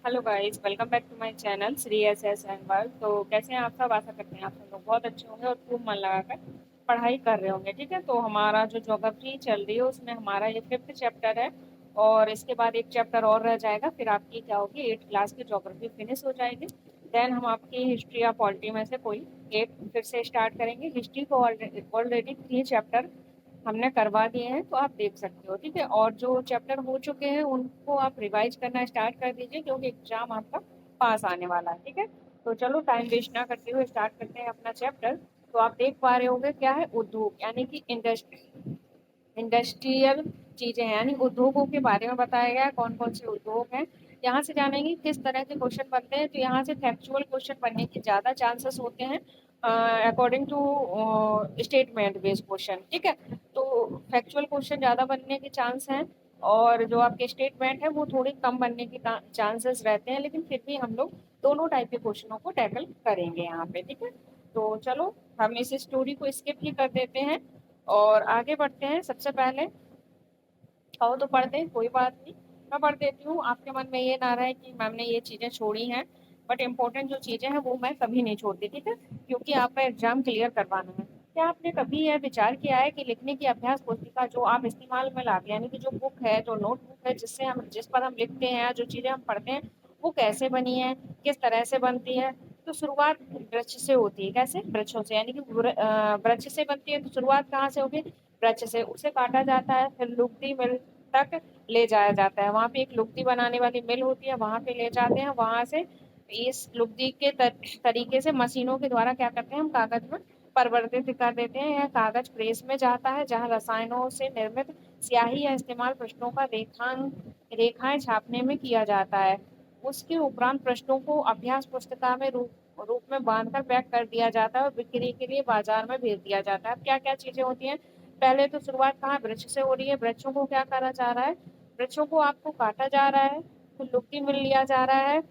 Hello guys, welcome back to my channel Shri S S and world. तो कैसे हैं आप सब? आशा करते हैं आप सब लोग बहुत अच्छे होंगे और खूब मन लगाकर पढ़ाई कर रहे होंगे। ठीक है, तो हमारा जो ज्योग्राफी चल रही है उसमें हमारा ये 5th चैप्टर है और इसके बाद एक चैप्टर और रह जाएगा। फिर आपकी क्या होगी, 8th क्लास की ज्योग्राफी फिनिश हो जाएगी। देन हम आपकी हिस्ट्री या पॉलिटी में से कोई एक फिर से स्टार्ट करेंगे। हिस्ट्री को ऑलरेडी 3 चैप्टर हमने करवा दिए हैं, तो आप देख सकते हो। ठीक है, और जो चैप्टर हो चुके हैं उनको आप रिवाइज करना स्टार्ट कर दीजिए, क्योंकि एग्जाम आपका पास आने वाला है। ठीक है, तो चलो टाइम वेस्ट ना करते हुए स्टार्ट करते हैं अपना चैप्टर। तो आप देख पा रहे होंगे क्या है, उद्योग यानी कि इंडस्ट्रियल चीजें हैं, यानी उद्योगों के बारे में बताया गया है कौन कौन से उद्योग हैं। यहाँ से जानेंगे किस तरह के क्वेश्चन बनते हैं। तो यहाँ से फैक्चुअल क्वेश्चन बनने के ज्यादा चांसेस होते हैं according to statement based question. ठीक है, तो फैक्चुअल क्वेश्चन ज्यादा बनने के चांस हैं और जो आपके स्टेटमेंट है वो थोड़ी कम बनने के चांसेस रहते हैं, लेकिन फिर भी हम लोग दोनों टाइप के क्वेश्चनों को टैकल करेंगे यहाँ पे। ठीक है, तो चलो हम इस स्टोरी को स्किप ही कर देते हैं और आगे बढ़ते हैं। सबसे पहले कहो तो पढ़ दें, कोई बात नहीं, मैं पढ़ देती हूँ। आपके मन में ये ना रहे कि मैम ने ये चीजें छोड़ी हैं, बट इम्पोर्टेंट जो चीजें हैं वो मैं कभी नहीं छोड़ती। ठीक है, क्योंकि आपका एग्जाम क्लियर करवाना है। क्या आपने कभी यह विचार किया है कि लिखने की अभ्यास पुस्तिका जो आप इस्तेमाल में लाते हैं, यानी कि जो बुक है, जो नोटबुक है, जिस पर हम लिखते हैं, जो चीजें हम पढ़ते हैं, वो कैसे बनी है, किस तरह से बनती है? तो शुरुआत वृक्ष से होती है। कैसे? वृक्षों से, यानी कि वृक्ष से बनती है। तो शुरुआत कहाँ से होगी? वृक्ष से। उसे काटा जाता है, फिर लुगदी मिल तक ले जाया जाता है। वहां पे एक लुगदी बनाने वाली मिल होती है, वहां पे ले जाते हैं। वहां से इस लुगदी के तरीके से मशीनों के द्वारा क्या करते हैं, हम कागज में परिवर्तित कर देते हैं। यह कागज प्रेस में जाता है, जहां रसायनों से निर्मित स्याही या इस्तेमाल पृष्ठों का रेखाएं छापने में किया जाता है। उसके उपरांत पृष्ठों को अभ्यास पुस्तिका में रूप में बांधकर पैक कर दिया जाता है और बिक्री के लिए बाजार में भेज दिया जाता है। अब क्या क्या चीजें होती हैं? पहले तो शुरुआत कहाँ, वृक्ष से हो रही है। वृक्षों को क्या करा जा रहा है? वृक्षों को आपको काटा जा रहा है, तो लुगदी मिल लिया जा रहा है।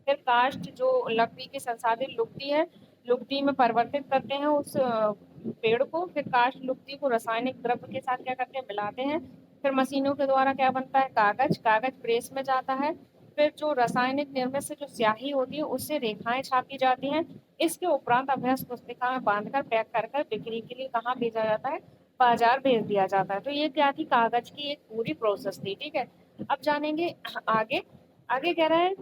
फिर काष्ठ, जो लकड़ी की संसाधित लुगदी है, लुगदी में परिवर्तित करते हैं उस पेड़ को। फिर काष्ठ लुगदी को रासायनिक द्रव्य के साथ क्या करते हैं, मिलाते हैं। फिर मशीनों के द्वारा क्या बनता है, कागज। कागज प्रेस में जाता है। फिर जो रासायनिक निर्मित से जो स्याही होती है उससे रेखाएं छापी जाती हैं। इसके उपरांत अभ्यास पुस्तिका में बांधकर पैक कर कर बिक्री के लिए कहाँ भेजा जाता है? बाजार भेज दिया जाता है। तो ये क्या थी, कागज की एक पूरी प्रोसेस थी। ठीक है, अब जानेंगे आगे। आगे कह रहा है,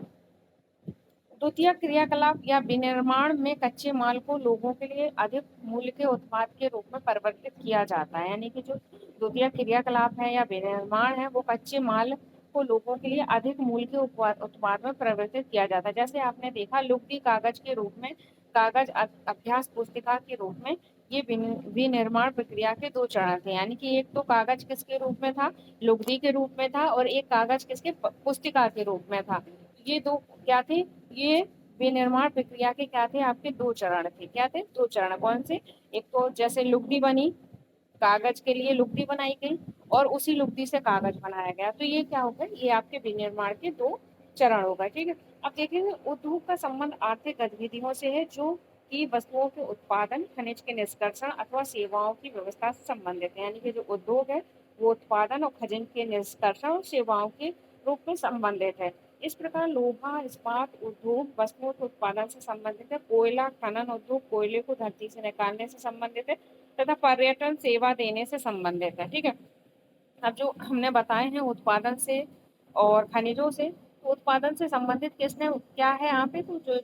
द्वितीय क्रियाकलाप या विनिर्माण में कच्चे माल को लोगों के लिए अधिक मूल्य के उत्पाद के रूप में परिवर्तित किया जाता है। यानी कि जो द्वितीय क्रियाकलाप है या विनिर्माण है, वो कच्चे माल को लोगों के लिए अधिक मूल्य के उत्पाद में परिवर्तित किया जाता है। जैसे आपने देखा, लुगदी कागज के रूप में, कागज अभ्यास पुस्तिका के रूप में। ये विनिर्माण प्रक्रिया के दो चरण थे, यानी कि एक तो कागज किसके रूप में था, लुगदी के रूप में था, और एक कागज किसके, पुस्तिका के रूप में था। ये दो क्या थे, ये विनिर्माण प्रक्रिया के क्या थे, आपके दो चरण थे। क्या थे? दो चरण। कौन से? एक तो जैसे लुगदी बनी, कागज के लिए लुगदी बनाई गई और उसी लुगदी से कागज बनाया गया। तो ये क्या होगा, ये आपके विनिर्माण के दो चरण होगा। ठीक है, अब देखेंगे उद्योग का संबंध आर्थिक गतिविधियों से है, जो कि वस्तुओं के उत्पादन, खनिज के निष्कर्षण अथवा सेवाओं की व्यवस्था से संबंधित है। यानी कि जो उद्योग है वो उत्पादन और खनिज के निष्कर्षण और सेवाओं के रूप में संबंधित है। इस प्रकार लोहा इस्पात उद्योग वस्तुओं के उत्पादन से संबंधित है। कोयला खनन उद्योग कोयले को धरती से निकालने से संबंधित है, तथा पर्यटन सेवा देने से संबंधित है। ठीक है, अब जो हमने बताए हैं उत्पादन से और खनिजों से, तो उत्पादन से संबंधित किसने क्या है यहाँ पे, तो जो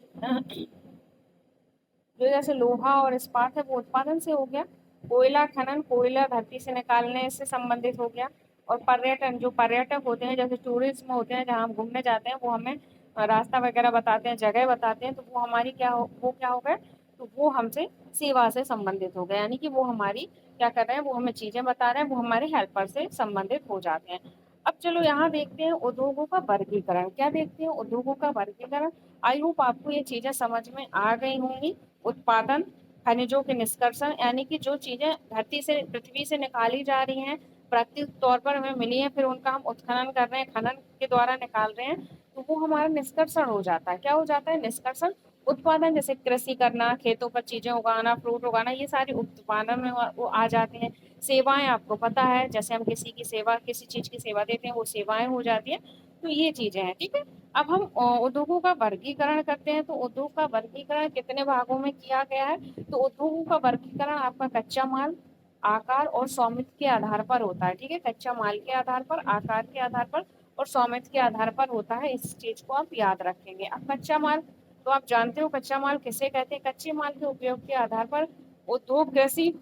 जैसे लोहा और इस्पात है वो उत्पादन से हो गया। कोयला खनन, कोयला धरती से निकालने से संबंधित हो गया। और पर्यटन, जो पर्यटक होते हैं, जैसे टूरिज्म होते हैं, जहाँ हम घूमने जाते हैं, वो हमें रास्ता वगैरह बताते हैं, जगह बताते हैं, तो वो हमारी वो क्या हो गए, तो वो हमसे सेवा से संबंधित हो गए। यानी कि वो हमारी क्या कर रहे हैं, वो हमें चीजें बता रहे हैं, वो हमारे हेल्पर से संबंधित हो जाते हैं। अब चलो यहाँ देखते हैं उद्योगों का वर्गीकरण। क्या देखते हैं? उद्योगों का वर्गीकरण। आई होप आपको ये चीजें समझ में आ गई होंगी। उत्पादन, खनिजों के निष्कर्षण, यानी कि जो चीजें धरती से, पृथ्वी से निकाली जा रही हैं, प्राकृतिक तौर पर हमें मिली है, फिर उनका हम उत्खनन कर रहे हैं, खनन के द्वारा निकाल रहे हैं, तो वो हमारा निष्कर्षण हो जाता है। क्या हो जाता है? निष्कर्षण। उत्पादन, जैसे कृषि करना, खेतों पर चीजें उगाना, फ्रूट उगाना, ये सारी उत्पादन में वो आ जाते हैं। सेवाएं, आपको पता है, जैसे हम किसी की सेवा, किसी चीज की सेवा देते हैं, वो सेवाएं हो जाती है। तो ये चीजें हैं। ठीक है, अब हम उद्योगों का वर्गीकरण करते हैं, तो उद्योग का वर्गीकरण कितने भागों में किया गया है? तो उद्योगों का वर्गीकरण आपका कच्चा माल, आकार और स्वामित्व के आधार पर होता है। ठीक है, कच्चा माल के आधार पर, आकार के आधार पर और स्वामित्व के आधार पर होता है। इस चीज को आप याद रखेंगे। अब कच्चा माल, तो आप जानते हो कच्चा माल किसे कहते हैं। कच्चे माल के उपयोग के आधार पर उद्योग कृषि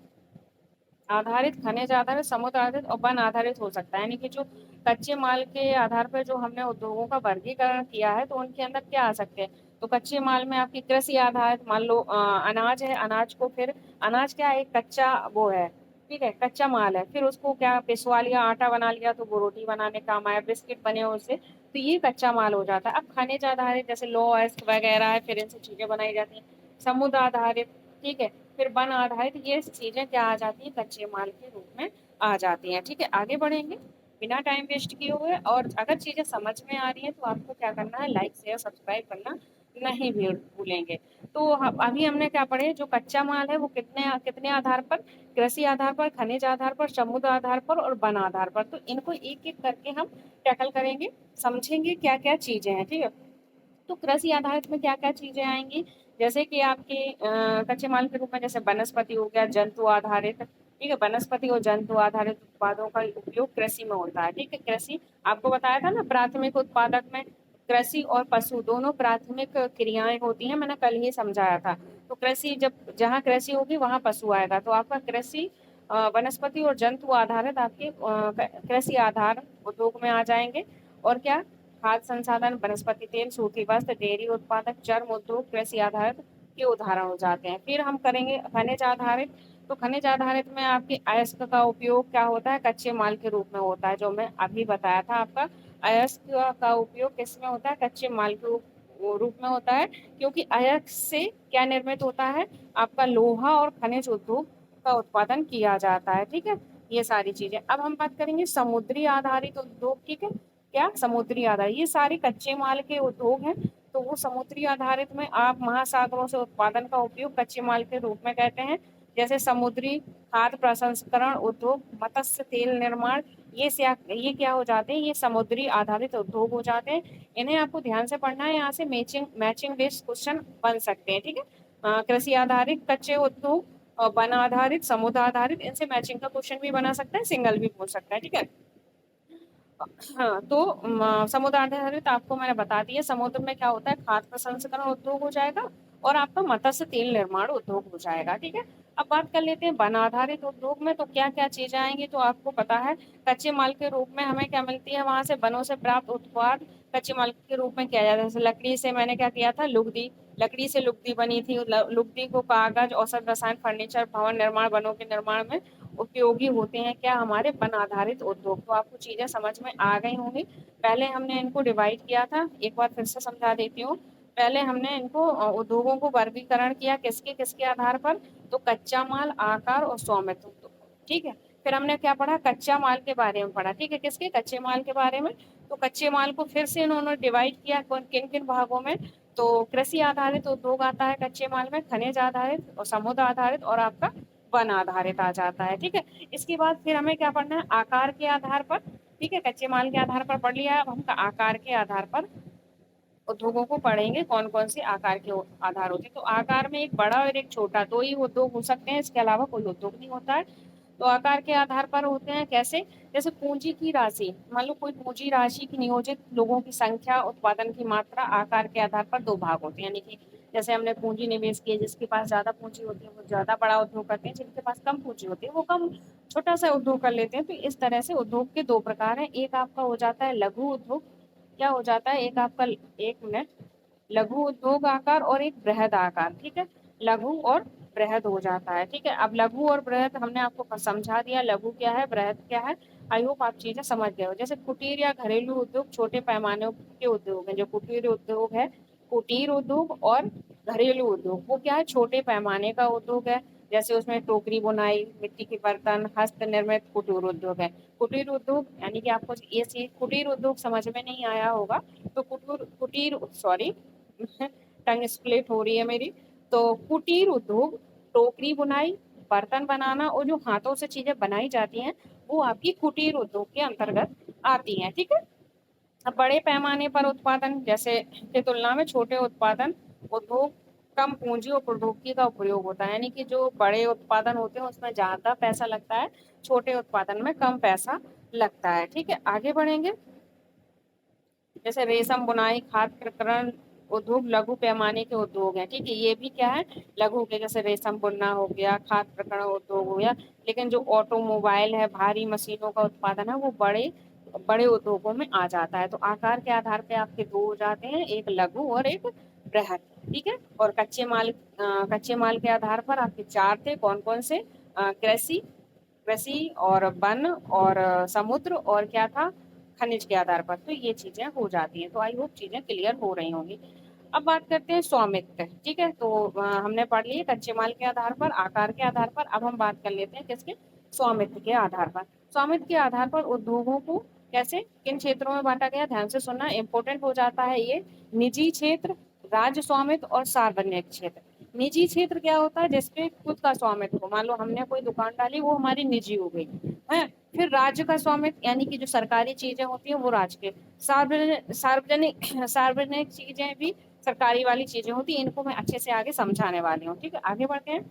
आधारित, खनिज आधारित, समुद्र आधारित और वन आधारित हो सकता है। यानी कि जो कच्चे माल के आधार पर जो हमने उद्योगों का वर्गीकरण किया है, तो उनके अंदर क्या आ सकते हैं? तो कच्चे माल में आपकी कृषि आधारित, मान लो अनाज है, अनाज को फिर, अनाज क्या है, एक कच्चा वो है, ठीक है, कच्चा माल है, फिर उसको क्या पिसवा लिया, आटा बना लिया तो वो रोटी बनाने काम आया, बिस्किट बने उससे, तो ये कच्चा माल हो जाता है। अब खनिज आधारित जैसे लौह वगैरह है, फिर इनसे चीजें बनाई जाती हैं। समुद्र आधारित, ठीक है, फिर वन आधारित, ये चीजें क्या आ जाती है, कच्चे माल के रूप में आ जाती हैं। ठीक है, आगे बढ़ेंगे बिना टाइम वेस्ट किए हुए। और अगर चीजें समझ में आ रही हैं तो आपको क्या करना है, लाइक शेयर सब्सक्राइब करना नहीं भूलेंगे। तो अभी हमने क्या पढ़े, जो कच्चा माल है वो कितने कितने आधार पर, कृषि आधार पर, खनिज आधार पर, समुद्र आधार पर और वन आधार पर। तो इनको एक एक करके हम टैकल करेंगे, समझेंगे क्या क्या चीजें हैं। ठीक है, तो कृषि आधारित में क्या क्या चीजें आएंगी, जैसे कि आपके कच्चे माल के रूप में जैसे वनस्पति हो गया, जंतु आधारित, ठीक है, वनस्पति और जंतु आधारित उत्पादों का उपयोग कृषि में होता है। ठीक है, कृषि आपको बताया था ना, प्राथमिक उत्पादक में कृषि और पशु दोनों प्राथमिक क्रियाएं होती हैं, मैंने कल ही समझाया था। तो कृषि, जब जहाँ कृषि होगी वहां पशु आएगा, तो आपका कृषि वनस्पति और जंतु आधारित आपके कृषि आधार उद्योग में आ जाएंगे। और क्या, खाद्य संसाधन, वनस्पति तेल, सूती वस्त्र, डेयरी उत्पादक, चर्म उद्योग कृषि आधारित के उदाहरण हो जाते हैं। फिर हम करेंगे खनिज आधारित। तो खनिज आधारित में आपके अयस्क का उपयोग क्या होता है, कच्चे माल के रूप में होता है, जो मैं अभी बताया था आपका। अयस्क का उपयोग किस में होता है, कच्चे माल के रूप में होता है, क्योंकि अयस्क से क्या निर्मित होता है, आपका लोहा और खनिज उद्योग का उत्पादन किया जाता है। ठीक है, ये सारी चीजें। अब हम बात करेंगे समुद्री आधारित उद्योग। ठीक है, क्या, समुद्री आधारित, ये सारे कच्चे माल के उद्योग हैं। तो वो समुद्री आधारित में आप महासागरों से उत्पादन का उपयोग कच्चे माल के रूप में कहते हैं, जैसे समुद्री खाद्य प्रसंस्करण उद्योग, मत्स्य तेल निर्माण, ये क्या हो जाते हैं, ये समुद्री आधारित उद्योग हो जाते हैं। इन्हें आपको ध्यान से पढ़ना है, यहाँ से मैचिंग मैचिंग बेस्ड क्वेश्चन बन सकते हैं। ठीक है, कृषि आधारित कच्चे उद्योग और वन आधारित, समुद्र आधारित, इनसे मैचिंग का क्वेश्चन भी बना सकता है, सिंगल भी पूछ सकता है। ठीक है, हाँ, तो समुद्र आधारित आपको मैंने बता दिया, समुद्र में क्या होता है, खाद्य प्रसंस्करण उद्योग हो जाएगा और आपका मत्स्य तेल निर्माण उद्योग हो जाएगा। ठीक है, अब बात कर लेते हैं वन आधारित उद्योग में, तो क्या क्या चीजें आएंगी, तो आपको पता है कच्चे माल के रूप में हमें क्या मिलती है, वहां से वनों से प्राप्त उत्पाद कच्चे माल के रूप में किया जाता है। जैसे लकड़ी से मैंने क्या किया था, लुगदी, लकड़ी से लुगदी बनी थी, लुगदी को कागज, औषध, रसायन, फर्नीचर, भवन निर्माण, वनों के निर्माण में उपयोगी होते हैं, क्या, हमारे वन आधारित उद्योग। तो आपको चीजें समझ में आ गई होंगी। पहले हमने इनको डिवाइड किया था, एक बार फिर से समझा देती हूँ। पहले हमने इनको उद्योगों को वर्गीकरण किया किसके किसके आधार पर, तो कच्चा माल, आकार और स्वामित्व। ठीक है, फिर हमने क्या पढ़ा, कच्चा माल के बारे में पढ़ा। ठीक है, किसके, कच्चे माल के बारे में। तो कच्चे माल को फिर से इन्होंने डिवाइड किया किन किन भागों में, तो कृषि आधारित उद्योग आता है कच्चे माल में, खनिज आधारित और समुद्र आधारित और आपका वन आधारित आ जाता है। ठीक है, इसके बाद फिर हमें क्या पढ़ना है, आकार के आधार पर। ठीक है, कच्चे माल के आधार पर पढ़ लिया, अब हम आकार के आधार पर उद्योगों को पढ़ेंगे, कौन कौन से आकार के आधार होते हैं। तो आकार में एक बड़ा और एक छोटा, दो ही उद्योग हो सकते हैं, इसके अलावा कोई उद्योग नहीं होता है। तो आकार के आधार पर होते हैं कैसे, जैसे पूंजी की राशि, मान लो कोई पूंजी राशि की नियोजित लोगों की संख्या, उत्पादन की मात्रा, आकार के आधार पर दो भाग होते हैं। यानी कि जैसे हमने पूंजी निवेश की है, जिसके पास ज्यादा पूंजी होती है वो ज्यादा बड़ा उद्योग करते हैं, जिनके पास कम पूंजी होती है वो कम छोटा सा उद्योग कर लेते हैं। तो इस तरह से उद्योग के दो प्रकार हैं, एक आपका हो जाता है लघु उद्योग, क्या हो जाता है, एक आपका, एक मिनट, लघु उद्योग आकार और एक बृहद आकार। ठीक है, लघु और बृहद हो जाता है। ठीक है, अब लघु और बृहद हमने आपको समझा दिया, लघु क्या है, बृहद क्या है। आई होप आप चीजें समझ गए हो। जैसे कुटीर या घरेलू उद्योग छोटे पैमाने के उद्योग है, जो कुटीर उद्योग है, कुटीर उद्योग और घरेलू उद्योग वो क्या है, छोटे पैमाने का उद्योग है। जैसे उसमें टोकरी बुनाई, मिट्टी के बर्तन, हस्त निर्मित कुटीर उद्योग है। कुटीर उद्योग यानी कि आपको ये चीज कुटीर उद्योग समझ में नहीं आया होगा, तो कुटीर कुटीर सॉरी टंग स्प्लिट हो रही है मेरी। तो कुटीर उद्योग टोकरी बुनाई, बर्तन बनाना और जो हाथों से चीजें बनाई जाती हैं वो आपकी कुटीर उद्योग के अंतर्गत आती हैं। ठीक है, अब बड़े पैमाने पर उत्पादन जैसे की तुलना में छोटे उत्पादन उद्योग कम पूंजी और प्रौद्योगिकी का उपयोग होता है, यानी कि जो बड़े उत्पादन होते हैं उसमें ज्यादा पैसा लगता है, छोटे उत्पादन में कम पैसा लगता है। ठीक है, आगे बढ़ेंगे। जैसे रेशम बुनाई खाद्य प्रक्रमण उद्योग लघु पैमाने के उद्योग हैं। ठीक है, ये भी क्या है, लघु के, जैसे रेशम बुनना हो गया, खाद्य प्रक्रमण उद्योग हो गया। लेकिन जो ऑटोमोबाइल है, भारी मशीनों का उत्पादन है, वो बड़े बड़े उद्योगों में आ जाता है। तो आकार के आधार पे आपके दो हो जाते हैं, एक लघु और एक बृहद। ठीक है, और कच्चे माल के आधार पर आपके चार थे, कौन कौन से, कृषि कृषि और वन और समुद्र और क्या था, खनिज के आधार पर। तो ये चीजें हो जाती हैं। तो आई होप चीजें क्लियर हो रही होंगी। अब बात करते हैं स्वामित्व। ठीक है, तो हमने पढ़ लिया कच्चे माल के आधार पर, आकार के आधार पर। अब हम बात कर लेते हैं किसके, स्वामित्व के आधार पर। स्वामित्व के आधार पर उद्योगों को कैसे किन क्षेत्रों में बांटा गया, ध्यान से सुनना, इंपॉर्टेंट हो जाता है ये। निजी क्षेत्र, राज्य स्वामित्व और सार्वजनिक क्षेत्र। निजी क्षेत्र क्या होता है, जिसपे खुद का स्वामित्व हो, मान लो हमने कोई दुकान डाली, वो हमारी निजी हो गई है। फिर राज्य का स्वामित्व, यानी कि जो सरकारी चीजें होती हैं वो राज्य के। सार्वजनिक सार्वजनिक सार्वजनिक चीजें भी सरकारी वाली चीजें होती हैं। इनको मैं अच्छे से आगे समझाने वाली हूँ। ठीक है, आगे बढ़ते हैं।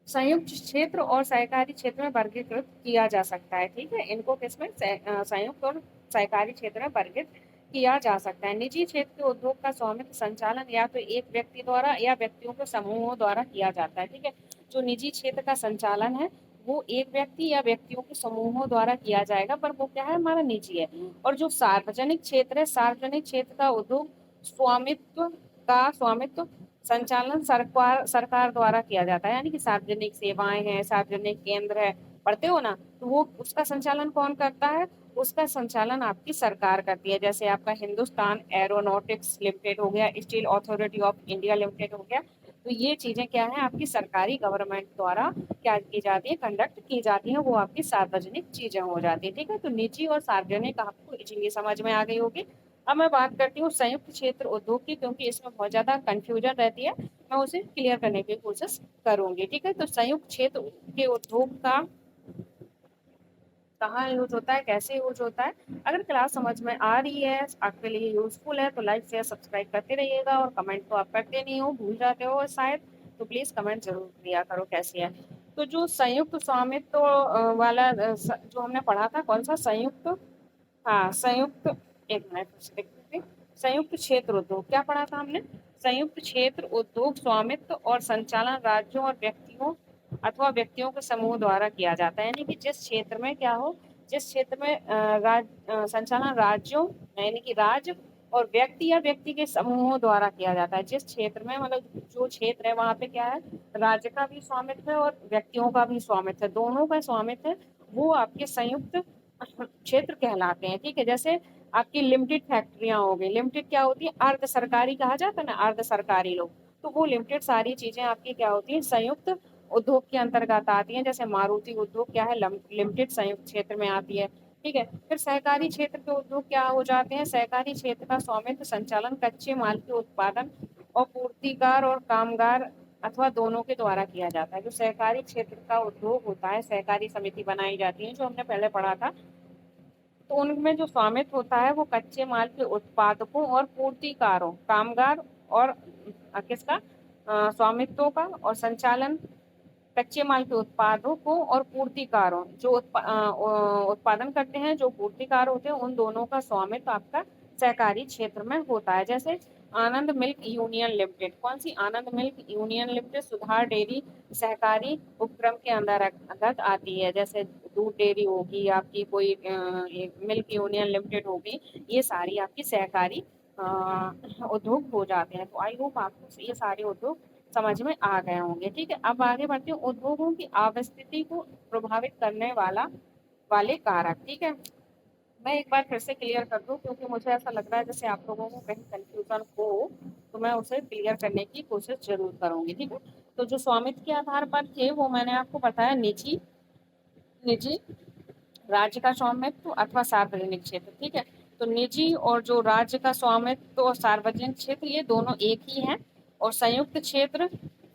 संयुक्त क्षेत्र और सहकारी क्षेत्र में वर्गीकृत किया जा सकता है। ठीक है, इनको किसमें, संयुक्त और सहकारी क्षेत्र में वर्गित किया जा सकता है। निजी क्षेत्र के उद्योग का स्वामित्व संचालन या तो एक व्यक्ति द्वारा या व्यक्तियों के समूहों द्वारा किया जाता है। ठीक है, जो निजी क्षेत्र का संचालन है वो एक व्यक्ति या व्यक्तियों के समूहों द्वारा किया जाएगा, पर वो क्या है, हमारा निजी है। और जो सार्वजनिक क्षेत्र है, सार्वजनिक क्षेत्र का उद्योग स्वामित्व संचालन सरकार सरकार द्वारा किया जाता है, यानी कि सार्वजनिक सेवाएं हैं, सार्वजनिक केंद्र है, पढ़ते हो ना, तो वो उसका संचालन कौन करता है, उसका संचालन आपकी सरकार करती है। जैसे आपका हिंदुस्तान एरोनॉटिक्स लिमिटेड हो गया, steel authority of India limited हो गया। तो ये चीजें क्या है, आपकी सरकारी गवर्नमेंट द्वारा क्या की जाती है, कंडक्ट की जाती है, वो आपकी सार्वजनिक चीजें हो जाती है। ठीक है, तो निजी और सार्वजनिक आपको ये समझ में आ गई होगी। अब मैं बात करती हूँ संयुक्त क्षेत्र उद्योग की, क्योंकि इसमें बहुत ज्यादा कंफ्यूजन रहती है, मैं उसे क्लियर करने की कोशिश करूंगी। ठीक है, तो संयुक्त क्षेत्र के उद्योग का कहाँ यूज होता है, कैसे यूज होता है। अगर क्लास समझ में आ रही है, आपके लिए यूजफुल है, तो लाइक शेयर सब्सक्राइब करते रहिएगा। और कमेंट तो आप करते नहीं हो, भूल जाते हो शायद, तो प्लीज कमेंट जरूर दिया करो कैसी है। तो जो संयुक्त स्वामित्व वाला जो हमने पढ़ा था, कौन सा संयुक्त, हाँ संयुक्त, एक मिनट से देखते थे। संयुक्त क्षेत्र उद्योग क्या पढ़ा था हमने, संयुक्त क्षेत्र उद्योग स्वामित्व और संचालन राज्यों और व्यक्तियों अथवा व्यक्तियों के समूह द्वारा किया जाता है। यानी कि जिस क्षेत्र में क्या हो, जिस क्षेत्र में संचालन राज्यों, यानी कि राज्य और व्यक्ति या व्यक्ति के समूहों द्वारा किया जाता है। जिस क्षेत्र में, मतलब जो क्षेत्र है वहां पे क्या है, राज्य का भी स्वामित्व है और व्यक्तियों का भी स्वामित्व है, दोनों का स्वामित्व है, वो आपके संयुक्त क्षेत्र कहलाते हैं। ठीक है, जैसे आपकी लिमिटेड फैक्ट्रियां हो गई, लिमिटेड क्या होती है, अर्ध सरकारी कहा जाता है ना, अर्ध सरकारी लोग, तो वो लिमिटेड सारी चीजें आपकी क्या होती है, संयुक्त उद्योग के अंतर्गत आती हैं। जैसे मारुति उद्योग क्या है, लिमिटेड संयुक्त क्षेत्र में आती है। ठीक है, फिर सहकारी क्षेत्र के उद्योग क्या हो जाते हैं, सहकारी क्षेत्र का स्वामित्व संचालन कच्चे माल के उत्पादन और पूर्तिकार और कामगार अथवा दोनों के द्वारा किया जाता है। जो सहकारी क्षेत्र का उद्योग होता है, सहकारी समिति बनाई जाती है, जो हमने पहले पढ़ा था, तो उनमें जो स्वामित्व होता है वो कच्चे माल के उत्पादकों और पूर्तिकारों, कामगार और किसका, स्वामित्वों का, और संचालन कच्चे माल के उत्पादों को और पूर्तिकारों, जो उत्पादन करते हैं, जो पूर्तिकार होते हैं, उन दोनों का स्वामित्व आपका सहकारी क्षेत्र में होता है। जैसे आनंद मिल्क यूनियन लिमिटेड, कौन सी, आनंद मिल्क यूनियन लिमिटेड सुधार डेयरी सहकारी उपक्रम के अंतर्गत आती है। जैसे दूध डेयरी होगी आपकी, कोई मिल्क यूनियन लिमिटेड होगी, ये सारी आपकी सहकारी उद्योग हो जाते हैं। तो आई होप आपको ये सारे उद्योग समझ में आ गए होंगे। ठीक है, अब आगे बढ़ते हैं, उद्योगों की आवस्थिति को प्रभावित करने वाले कारक। ठीक है, मैं एक बार फिर से क्लियर कर दूं, क्योंकि मुझे ऐसा लग रहा है जैसे आप लोगों को कहीं कंफ्यूजन हो, तो मैं उसे क्लियर करने की कोशिश जरूर करूंगी। ठीक है, तो जो स्वामित्व के आधार पर थे वो मैंने आपको बताया, निजी निजी राज्य का स्वामित्व अथवा सार्वजनिक क्षेत्र। ठीक है, तो निजी और जो राज्य का स्वामित्व और सार्वजनिक क्षेत्र, ये दोनों एक ही हैं। और संयुक्त क्षेत्र,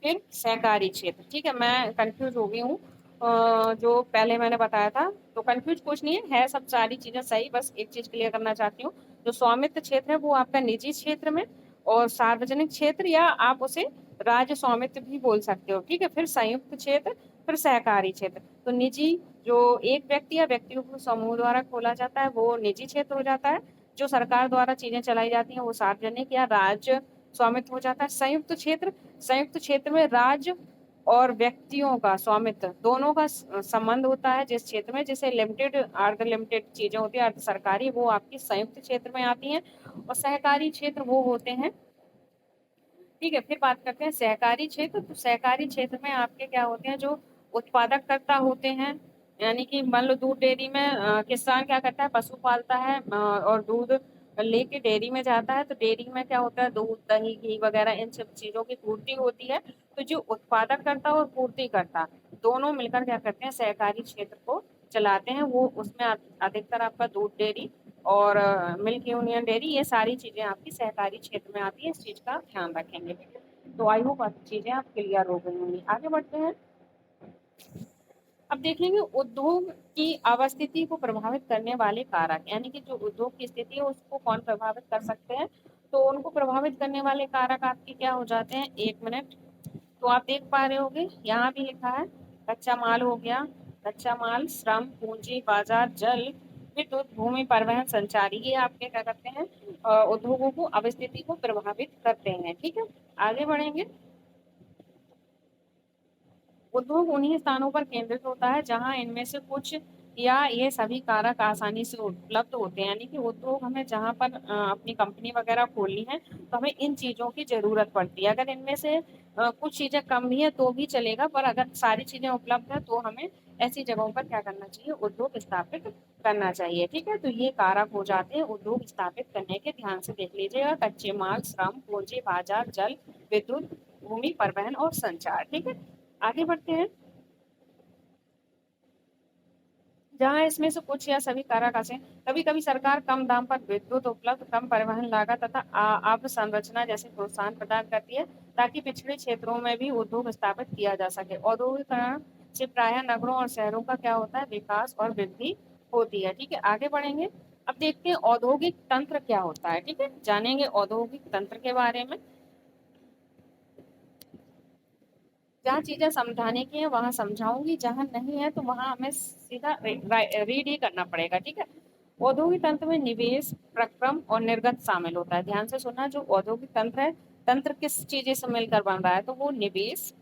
फिर सहकारी क्षेत्र। ठीक है, मैं कंफ्यूज हो गई हूँ, जो पहले मैंने बताया था। तो कंफ्यूज कुछ नहीं है सब सारी चीजें सही, बस एक चीज क्लियर करना चाहती हूँ। जो स्वामित्व क्षेत्र है वो आपका निजी क्षेत्र में, और सार्वजनिक क्षेत्र या आप उसे राज्य स्वामित्व भी बोल सकते हो, ठीक है। फिर संयुक्त क्षेत्र, फिर सहकारी क्षेत्र। तो निजी, जो एक व्यक्ति या व्यक्तियों को समूह द्वारा खोला जाता है वो निजी क्षेत्र हो जाता है। जो सरकार द्वारा चीजें चलाई जाती हैं वो सार्वजनिक या राज्य स्वामित्व हो जाता है। संयुक्त क्षेत्र, संयुक्त क्षेत्र में राज्य और व्यक्तियों का स्वामित्व दोनों का संबंध होता है जिस क्षेत्र में। जैसे लिमिटेड, अर्ध लिमिटेड चीजें होती है, अर्ध सरकारी, वो आपकी संयुक्त क्षेत्र में आती हैं। और सहकारी क्षेत्र वो होते हैं, ठीक है। फिर बात करते हैं सहकारी क्षेत्र। तो सहकारी क्षेत्र में आपके क्या होते हैं, जो उत्पादककर्ता होते हैं, यानी कि मान लो दूध डेयरी में किसान क्या करता है, पशु पालता है और दूध लेके डेयरी में जाता है। तो डेयरी में क्या होता है, दूध दही घी वगैरह इन सब चीजों की पूर्ति होती है। तो जो उत्पादककर्ता और पूर्तिकर्ता दोनों मिलकर क्या करते हैं, सहकारी क्षेत्र को चलाते हैं। वो उसमें अधिकतर आपका दूध डेयरी और मिल्क यूनियन डेयरी, ये सारी चीजें आपकी सहकारी क्षेत्र में आती है। इस चीज का ध्यान रखेंगे, ठीक है। तो आई होप चीजें आप क्लियर हो गई होंगी। आगे बढ़ते हैं। अब देखेंगे उद्योग की अवस्थिति को प्रभावित करने वाले कारक, यानी कि जो उद्योग की स्थिति है उसको कौन प्रभावित कर सकते हैं। तो उनको प्रभावित करने वाले कारक आपके क्या हो जाते हैं, एक मिनट। तो आप देख पा रहे होंगे यहाँ भी लिखा है, कच्चा माल हो गया, कच्चा माल, श्रम, पूंजी, बाजार, जल, विद्युत, भूमि, परिवहन, संचार, ये आपके क्या करते हैं, उद्योगों को अवस्थिति को प्रभावित करते हैं, ठीक है। आगे बढ़ेंगे। उद्योग उन्हीं स्थानों पर केंद्रित होता है जहां इनमें से कुछ या ये सभी कारक आसानी से उपलब्ध होते हैं। यानी कि उद्योग हमें जहां पर अपनी कंपनी वगैरह खोलनी है तो हमें इन चीजों की जरूरत पड़ती है। अगर इनमें से कुछ चीजें कम भी है तो भी चलेगा, पर अगर सारी चीजें उपलब्ध है तो हमें ऐसी जगहों पर क्या करना चाहिए, उद्योग स्थापित करना चाहिए, ठीक है। तो ये कारक हो जाते हैं उद्योग स्थापित करने के। ध्यान से देख लीजिएगा, कच्चे माल, श्रम, पूंजी, बाजार, जल, विद्युत, भूमि, परिवहन और संचार, ठीक है। आगे बढ़ते हैं। जहां इसमें से कुछ या सभी कारक ऐसे, कभी कभी सरकार कम दाम पर विद्युत उपलब्ध, कम परिवहन लागत तथा अवसंरचना जैसे प्रोत्साहन प्रदान करती है ताकि पिछड़े क्षेत्रों में भी उद्योग स्थापित किया जा सके। औद्योगिकरण से प्रायः नगरों और शहरों का क्या होता है, विकास और वृद्धि होती है, ठीक है। आगे बढ़ेंगे। अब देखते हैं औद्योगिक तंत्र क्या होता है, ठीक है, जानेंगे औद्योगिक तंत्र के बारे में। जहाँ चीजें समझाने की है वहां समझाऊंगी, जहां नहीं है तो वहां हमें सीधा रीड ही करना पड़ेगा, ठीक है। औद्योगिक तंत्र में निवेश, प्रक्रम और निर्गत शामिल होता है। ध्यान से सुनना, जो औद्योगिक तंत्र है, तंत्र किस चीजें से मिलकर बन रहा है, तो वो निवेश,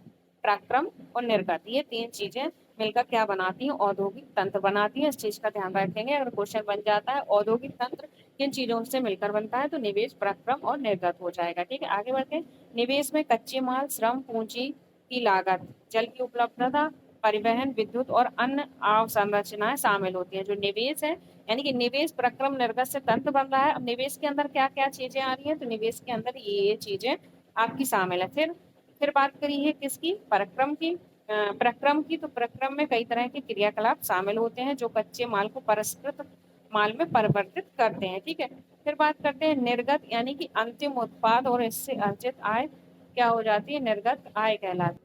प्रक्रम और निर्गत, ये तीन चीजें मिलकर क्या बनाती है, औद्योगिक तंत्र बनाती है। इस चीज का ध्यान रखेंगे। अगर क्वेश्चन बन जाता है औद्योगिक तंत्र किन चीजों से मिलकर बनता है, तो निवेश, प्रक्रम और निर्गत हो जाएगा, ठीक है। आगे बढ़ते हैं। निवेश में कच्चे माल, श्रम, पूंजी की लागत, जल की उपलब्धता, परिवहन, विद्युत और अन्य अवसंरचनाएं शामिल होती हैं। जो निवेश है, यानी कि निवेश, प्रक्रम, निर्गत से तंत्र बन रहा है। अब निवेश के अंदर क्या क्या चीजें आ रही हैं, तो निवेश के अंदर ये चीजें आपकी शामिल है। फिर बात करी है किसकी, प्रक्रम की। प्रक्रम की, तो प्रक्रम में कई तरह के क्रियाकलाप शामिल होते हैं जो कच्चे माल को परिष्कृत माल में परिवर्तित करते हैं, ठीक है। फिर बात करते हैं निर्गत, यानी कि अंतिम उत्पाद और इससे अर्जित आय क्या हो जाती है, निर्गत आय कहलाती है।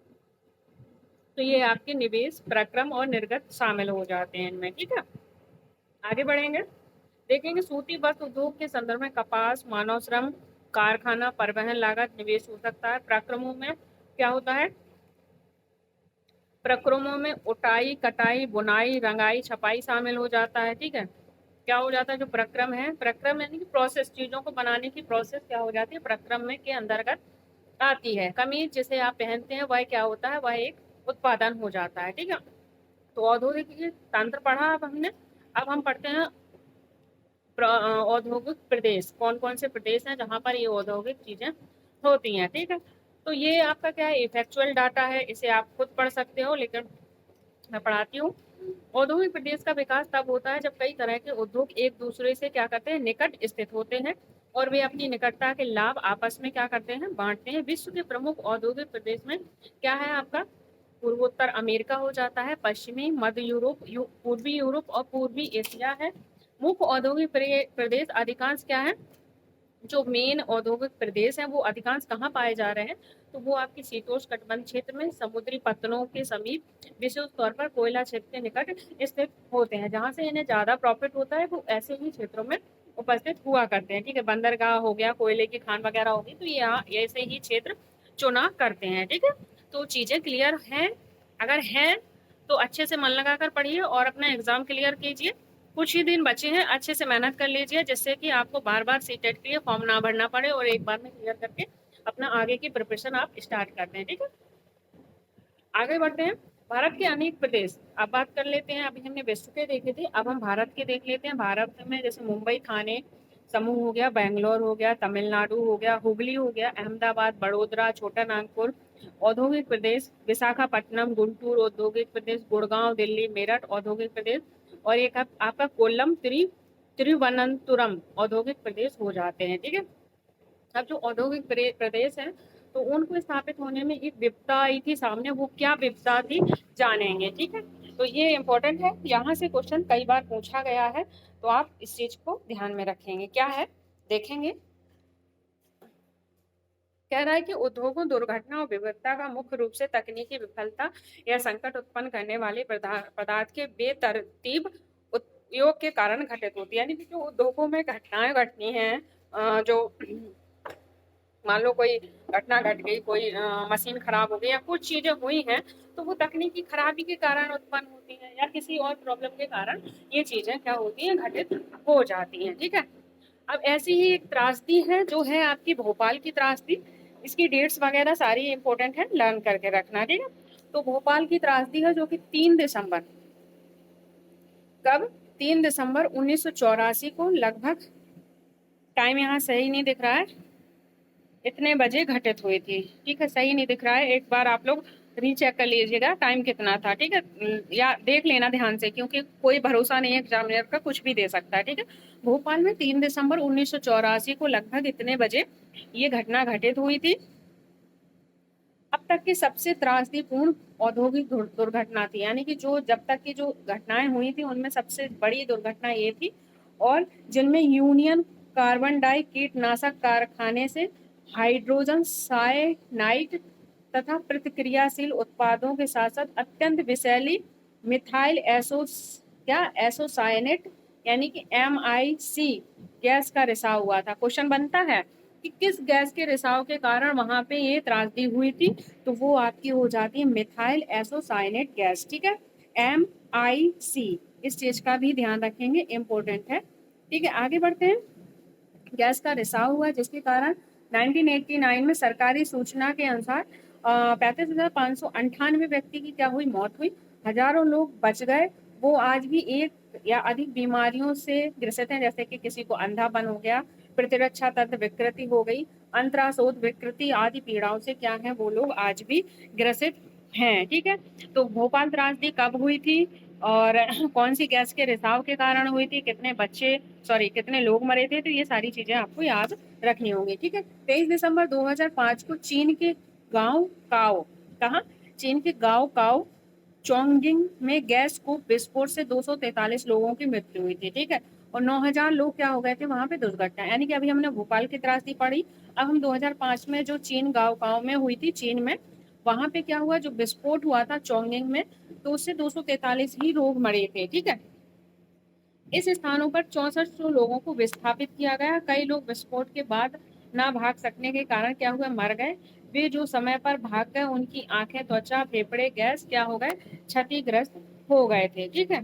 तो ये आपके निवेश, प्रक्रम और निर्गत शामिल हो जाते हैं इनमें, ठीक है। आगे बढ़ेंगे। देखेंगे सूती वस्त्र उद्योग के संदर्भ में कपास, मानव श्रम, कारखाना, परिवहन लागत निवेश हो सकता है। प्रक्रमों में क्या होता है, प्रक्रमों में उटाई, कटाई, बुनाई, रंगाई, छपाई शामिल हो जाता है, ठीक है। क्या हो जाता है, जो प्रक्रम है, प्रक्रम यानी कि प्रोसेस, चीजों को बनाने की प्रोसेस क्या हो जाती है, प्रक्रम में के अंतर्गत आती है। कमीज जिसे आप पहनते हैं वह क्या होता है, वह एक उत्पादन हो जाता है, ठीक है। तो औद्योगिक तंत्र पढ़ा अब हमने। अब हम पढ़ते हैं औद्योगिक प्रदेश, कौन कौन से प्रदेश हैं जहां पर ये औद्योगिक चीजें होती हैं, ठीक है। तो ये आपका क्या है, फैक्चुअल डाटा है, इसे आप खुद पढ़ सकते हो, लेकिन मैं पढ़ाती हूँ। औद्योगिक प्रदेश का विकास तब होता है जब कई तरह के उद्योग एक दूसरे से क्या करते हैं, निकट स्थित होते हैं और वे अपनी निकटता के लाभ आपस में क्या करते हैं, बांटते हैं। विश्व के प्रमुख औद्योगिक प्रदेश में क्या है आपका, पूर्वोत्तर अमेरिका हो जाता है, पश्चिमी मध्य यूरोप, पूर्वी यूरोप और पूर्वी एशिया है। मुख्य औद्योगिक प्रदेश अधिकांश क्या है, जो मेन औद्योगिक प्रदेश है वो अधिकांश कहाँ पाए जा रहे हैं, तो वो आपके शीतोष्ण कटिबंध क्षेत्र में समुद्री पत्तनों के समीप, विशेष तौर पर कोयला क्षेत्र के निकट स्थित होते हैं। जहां से इन्हें ज्यादा प्रॉफिट होता है वो ऐसे ही क्षेत्रों में उपस्थित हुआ करते हैं। ठीक है, बंदरगाह हो गया, कोयले की खान वगैरह होगी, तो ये यहाँ ऐसे ही क्षेत्र चुना करते हैं। ठीक है, तो चीजें क्लियर हैं? अगर है तो अच्छे से मन लगाकर पढ़िए और अपना एग्जाम क्लियर कीजिए। कुछ ही दिन बचे हैं, अच्छे से मेहनत कर लीजिए जिससे कि आपको बार बार सीटेट के लिए फॉर्म ना भरना पड़े और एक बार में क्लियर करके अपना आगे की प्रिपरेशन आप स्टार्ट करते हैं। ठीक है, आगे बढ़ते हैं। भारत के अनेक प्रदेश, अब बात कर लेते हैं। अभी हमने विश्व के देखे थे, अब हम भारत के देख लेते हैं। भारत में जैसे मुंबई थाने समूह हो गया, बेंगलोर हो गया, तमिलनाडु हो गया, हुगली हो गया, अहमदाबाद, बड़ोदरा, छोटा नागपुर औद्योगिक प्रदेश, विशाखापट्टनम, गुंटूर औद्योगिक प्रदेश, गुड़गांव, दिल्ली, मेरठ औद्योगिक प्रदेश, और एक आपका कोल्लम, तिरुवनंतपुरम औद्योगिक प्रदेश हो जाते हैं। ठीक है, अब जो औद्योगिक प्रदेश है तो उनको स्थापित होने में एक विपदा आई थी सामने, वो क्या विपदा थी जानेंगे। ठीक है, तो ये इंपॉर्टेंट है, यहाँ से क्वेश्चन कई बार पूछा गया है, तो आप इस चीज को ध्यान में रखेंगे। क्या है देखेंगे। कह रहा है कि उद्योगों, दुर्घटना और विविधता का मुख्य रूप से तकनीकी विफलता या संकट उत्पन्न करने वाले पदार्थ के बेतरतीब उपयोग के कारण घटित होती है। यानी कि जो उद्योगों में घटनाएं घटनी हैं, जो मान लो कोई घटना घट गई, कोई मशीन खराब हो गई या कुछ चीजें हुई हैं, तो वो तकनीकी खराबी के कारण उत्पन्न होती हैं या किसी और प्रॉब्लम के कारण ये चीजें क्या होती हैं, घटित हो जाती हैं। ठीक है, अब ऐसी ही एक त्रासदी है जो है आपकी भोपाल की त्रासदी। इसकी डेट्स वगैरह सारी इंपॉर्टेंट है, लर्न करके रखना। ठीक है, तो भोपाल की त्रासदी है जो कि 3 दिसंबर, कब, 3 दिसंबर 1984 को लगभग, टाइम यहाँ सही नहीं दिख रहा है, इतने बजे घटित हुई थी। ठीक है, सही नहीं दिख रहा है, एक बार आप लोग रीचेक कर लीजिएगा टाइम कितना था। ठीक है, या देख लेना ध्यान से, क्योंकि कोई भरोसा नहीं है एग्जामिनर का, कुछ भी दे सकता है। ठीक है, भोपाल में 3 दिसंबर 1984 को लगभग इतने बजे ये घटना घटित हुई थी। अब तक की सबसे त्रासदीपूर्ण औद्योगिक दुर्घटना थी, यानी कि जो जब तक की जो घटनाएं हुई थी उनमें सबसे बड़ी दुर्घटना ये थी, और जिनमें यूनियन कार्बन डाई कीटनाशक कारखाने से हाइड्रोजन साइनाइड तथा प्रतिक्रियाशील उत्पादों के साथ साथ अत्यंत विषैली मिथाइल एसोसायनेट यानी कि MIC गैस का रिसाव हुआ था। क्वेश्चन बनता है कि किस गैस के रिसाव के कारण वहां पे ये त्रासदी हुई थी, तो वो आपकी हो जाती है मिथाइल एसोसाइनेट गैस। ठीक है, MIC, इस चीज का भी ध्यान रखेंगे, इंपॉर्टेंट है। ठीक है, आगे बढ़ते हैं। गैस का रिसाव हुआ जिसके कारण 1989 में सरकारी सूचना के अनुसार 35,598 व्यक्ति की क्या हुई, मौत हुई, हजारों लोग बच गए। वो आज भी एक या अधिक बीमारियों से ग्रसित हैं, जैसे कि किसी को अंधापन हो गया, प्रतिरक्षा तंत्र विकृति हो गई, अंतराशोथ विकृति आदि पीड़ाओं से क्या है, वो लोग आज भी ग्रसित हैं। ठीक है, तो भोपाल त्रासदी कब हुई थी और कौन सी गैस के रिसाव के कारण हुई थी, कितने लोग मरे थे, तो ये सारी चीजें आपको याद रखनी होंगी। ठीक है, 23 दिसंबर 2005 को चीन के गांव काओ, कहा, चीन के गांव काओ चोंगजिंग में गैस को विस्फोट से 243 लोगों की मृत्यु हुई थी। ठीक है, और 9,000 लोग क्या हो गए थे वहां पे दुर्घटना। यानी कि अभी हमने भोपाल की त्रासदी पढ़ी, अब हम 2005 में जो चीन गांव में हुई थी, चीन में, वहां पे क्या हुआ, जो विस्फोट हुआ था चोंगजिंग में, तो उससे 243 ही लोग मरे थे। ठीक है, इस स्थानों पर 64 लोगों को विस्थापित किया गया। कई लोग विस्फोट के बाद ना भाग सकने के कारण क्या हुआ, मर गए। वे जो समय पर भाग गए उनकी आंखें, त्वचा, फेफड़े गैस क्या हो गए, क्षतिग्रस्त हो गए थे। ठीक है,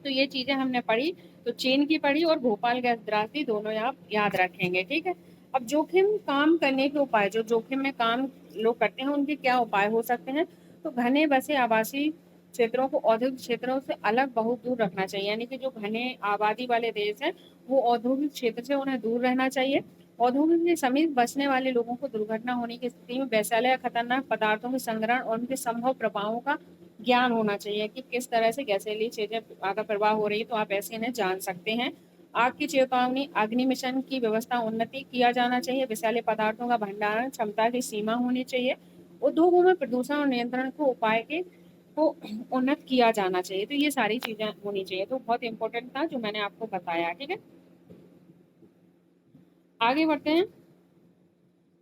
तो ये चीजें हमने पढ़ी, तो चीन की पढ़ी और भोपाल गैस त्रासदी दोनों आप याद रखेंगे। ठीक है, अब जोखिम काम करने के उपाय, जो जोखिम में काम लोग करते हैं उनके क्या उपाय हो सकते हैं, तो घने बसे आवासीय क्षेत्रों को औद्योगिक क्षेत्रों से अलग बहुत दूर रखना चाहिए। यानी कि जो घने आबादी वाले देश हैं वो औद्योगिक क्षेत्र से उन्हें दूर रहना चाहिए। औद्योगिक के समीप बसने वाले लोगों को दुर्घटना होने की स्थिति में वैश्यालय खतरनाक पदार्थों के संग्रहण और उनके संभव प्रभावों का ज्ञान होना चाहिए कि किस तरह से गैसीली चीजें अगर प्रवाह हो रही है तो आप ऐसे इन्हें जान सकते हैं। आग की चेतावनी, अग्नि मिशन की व्यवस्था उन्नति किया जाना चाहिए। विषैले पदार्थों का भंडारण क्षमता की सीमा होनी चाहिए। उद्योगों में प्रदूषण और नियंत्रण को उपाय के को उन्नत किया जाना चाहिए। तो ये सारी चीजें होनी चाहिए, तो बहुत इंपॉर्टेंट था जो मैंने आपको बताया। ठीक है, आगे बढ़ते हैं,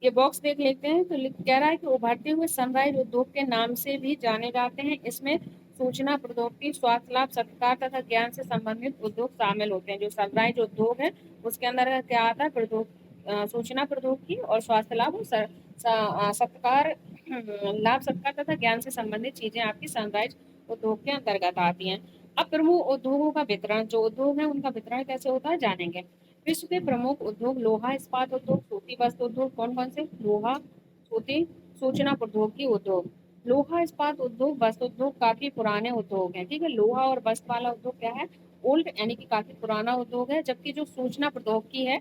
ये बॉक्स देख लेते हैं। तो कह रहा है कि उभरते हुए सनराइज उद्योग के नाम से भी जाने जाते हैं। इसमें सूचना प्रौद्योगिकी, स्वास्थ्य लाभ, सत्कार तथा ज्ञान से संबंधित उद्योग शामिल होते हैं। जो सनराइज उद्योग है उसके अंदर क्या आता है, सूचना प्रौद्योगिकी और स्वास्थ्य लाभ और सत्कार, लाभ सत्कार तथा ज्ञान से संबंधित चीजें आपकी सनराइज उद्योग के अंतर्गत आती हैं। अब प्रमुख उद्योगों का वितरण, जो उद्योग है उनका वितरण कैसे होता है जानेंगे। विश्व के प्रमुख उद्योग लोहा इस्पात उद्योग, सूती वस्त्र उद्योग। कौन कौन से? लोहा, सूती, सूचना प्रौद्योगिकी उद्योग। लोहा इस्पात उद्योग, वस्त्र उद्योग काफी पुराने उद्योग हैं। ठीक है, लोहा और वस्त्र वाला उद्योग क्या है, ओल्ड यानी कि काफी पुराना उद्योग है। जबकि जो सूचना प्रौद्योगिकी है,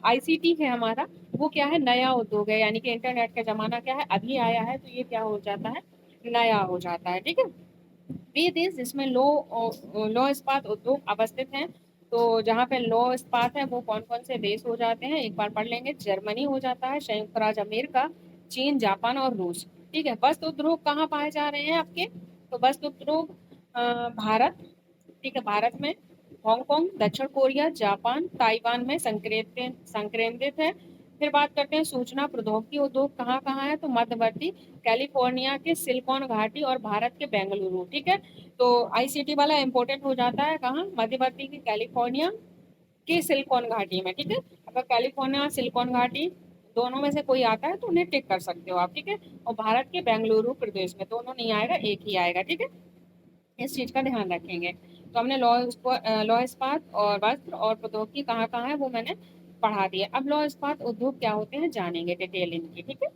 आईसीटी है हमारा, वो क्या है, नया उद्योग है। यानी कि इंटरनेट का जमाना क्या है, अभी आया है, तो ये क्या हो जाता है, नया हो जाता है। ठीक है, वे देश जिसमें लौ इस्पात उद्योग अवस्थित हैं। तो जहाँ पे लौ इस्पात है वो कौन कौन से देश हो जाते हैं, एक बार पढ़ लेंगे। जर्मनी हो जाता है, संयुक्त राज्य अमेरिका, चीन, जापान और रूस। ठीक है, वस्त्र उद्योग कहाँ पाए जा रहे हैं आपके, तो वस्त्र उद्योग भारत, ठीक है, भारत में, हांगकांग, दक्षिण कोरिया, जापान, ताइवान में संकेंद्रित है। फिर बात करते हैं सूचना प्रौद्योगिकी उद्योग कहाँ कहाँ है, तो मध्यवर्ती कैलिफोर्निया के सिलिकॉन घाटी और भारत के बेंगलुरु। ठीक है, तो आईसीटी वाला इंपॉर्टेंट हो जाता है कहाँ, मध्यवर्ती की कैलिफोर्निया के सिलिकॉन घाटी में। ठीक है, अगर कैलिफोर्निया सिलिकॉन घाटी दोनों में से कोई आता है तो उन्हें टिक कर सकते हो आप। ठीक है, और भारत के बेंगलुरु प्रदेश में, दोनों नहीं आएगा, एक ही आएगा। ठीक है, इस चीज का ध्यान रखेंगे। तो हमने लौ इस्पात और वस्त्र और प्रौद्योगिकी कहाँ कहाँ है वो मैंने पढ़ा दिया। अब लौ इस्पात उद्योग क्या होते हैं जानेंगे डिटेल इनकी। ठीक है,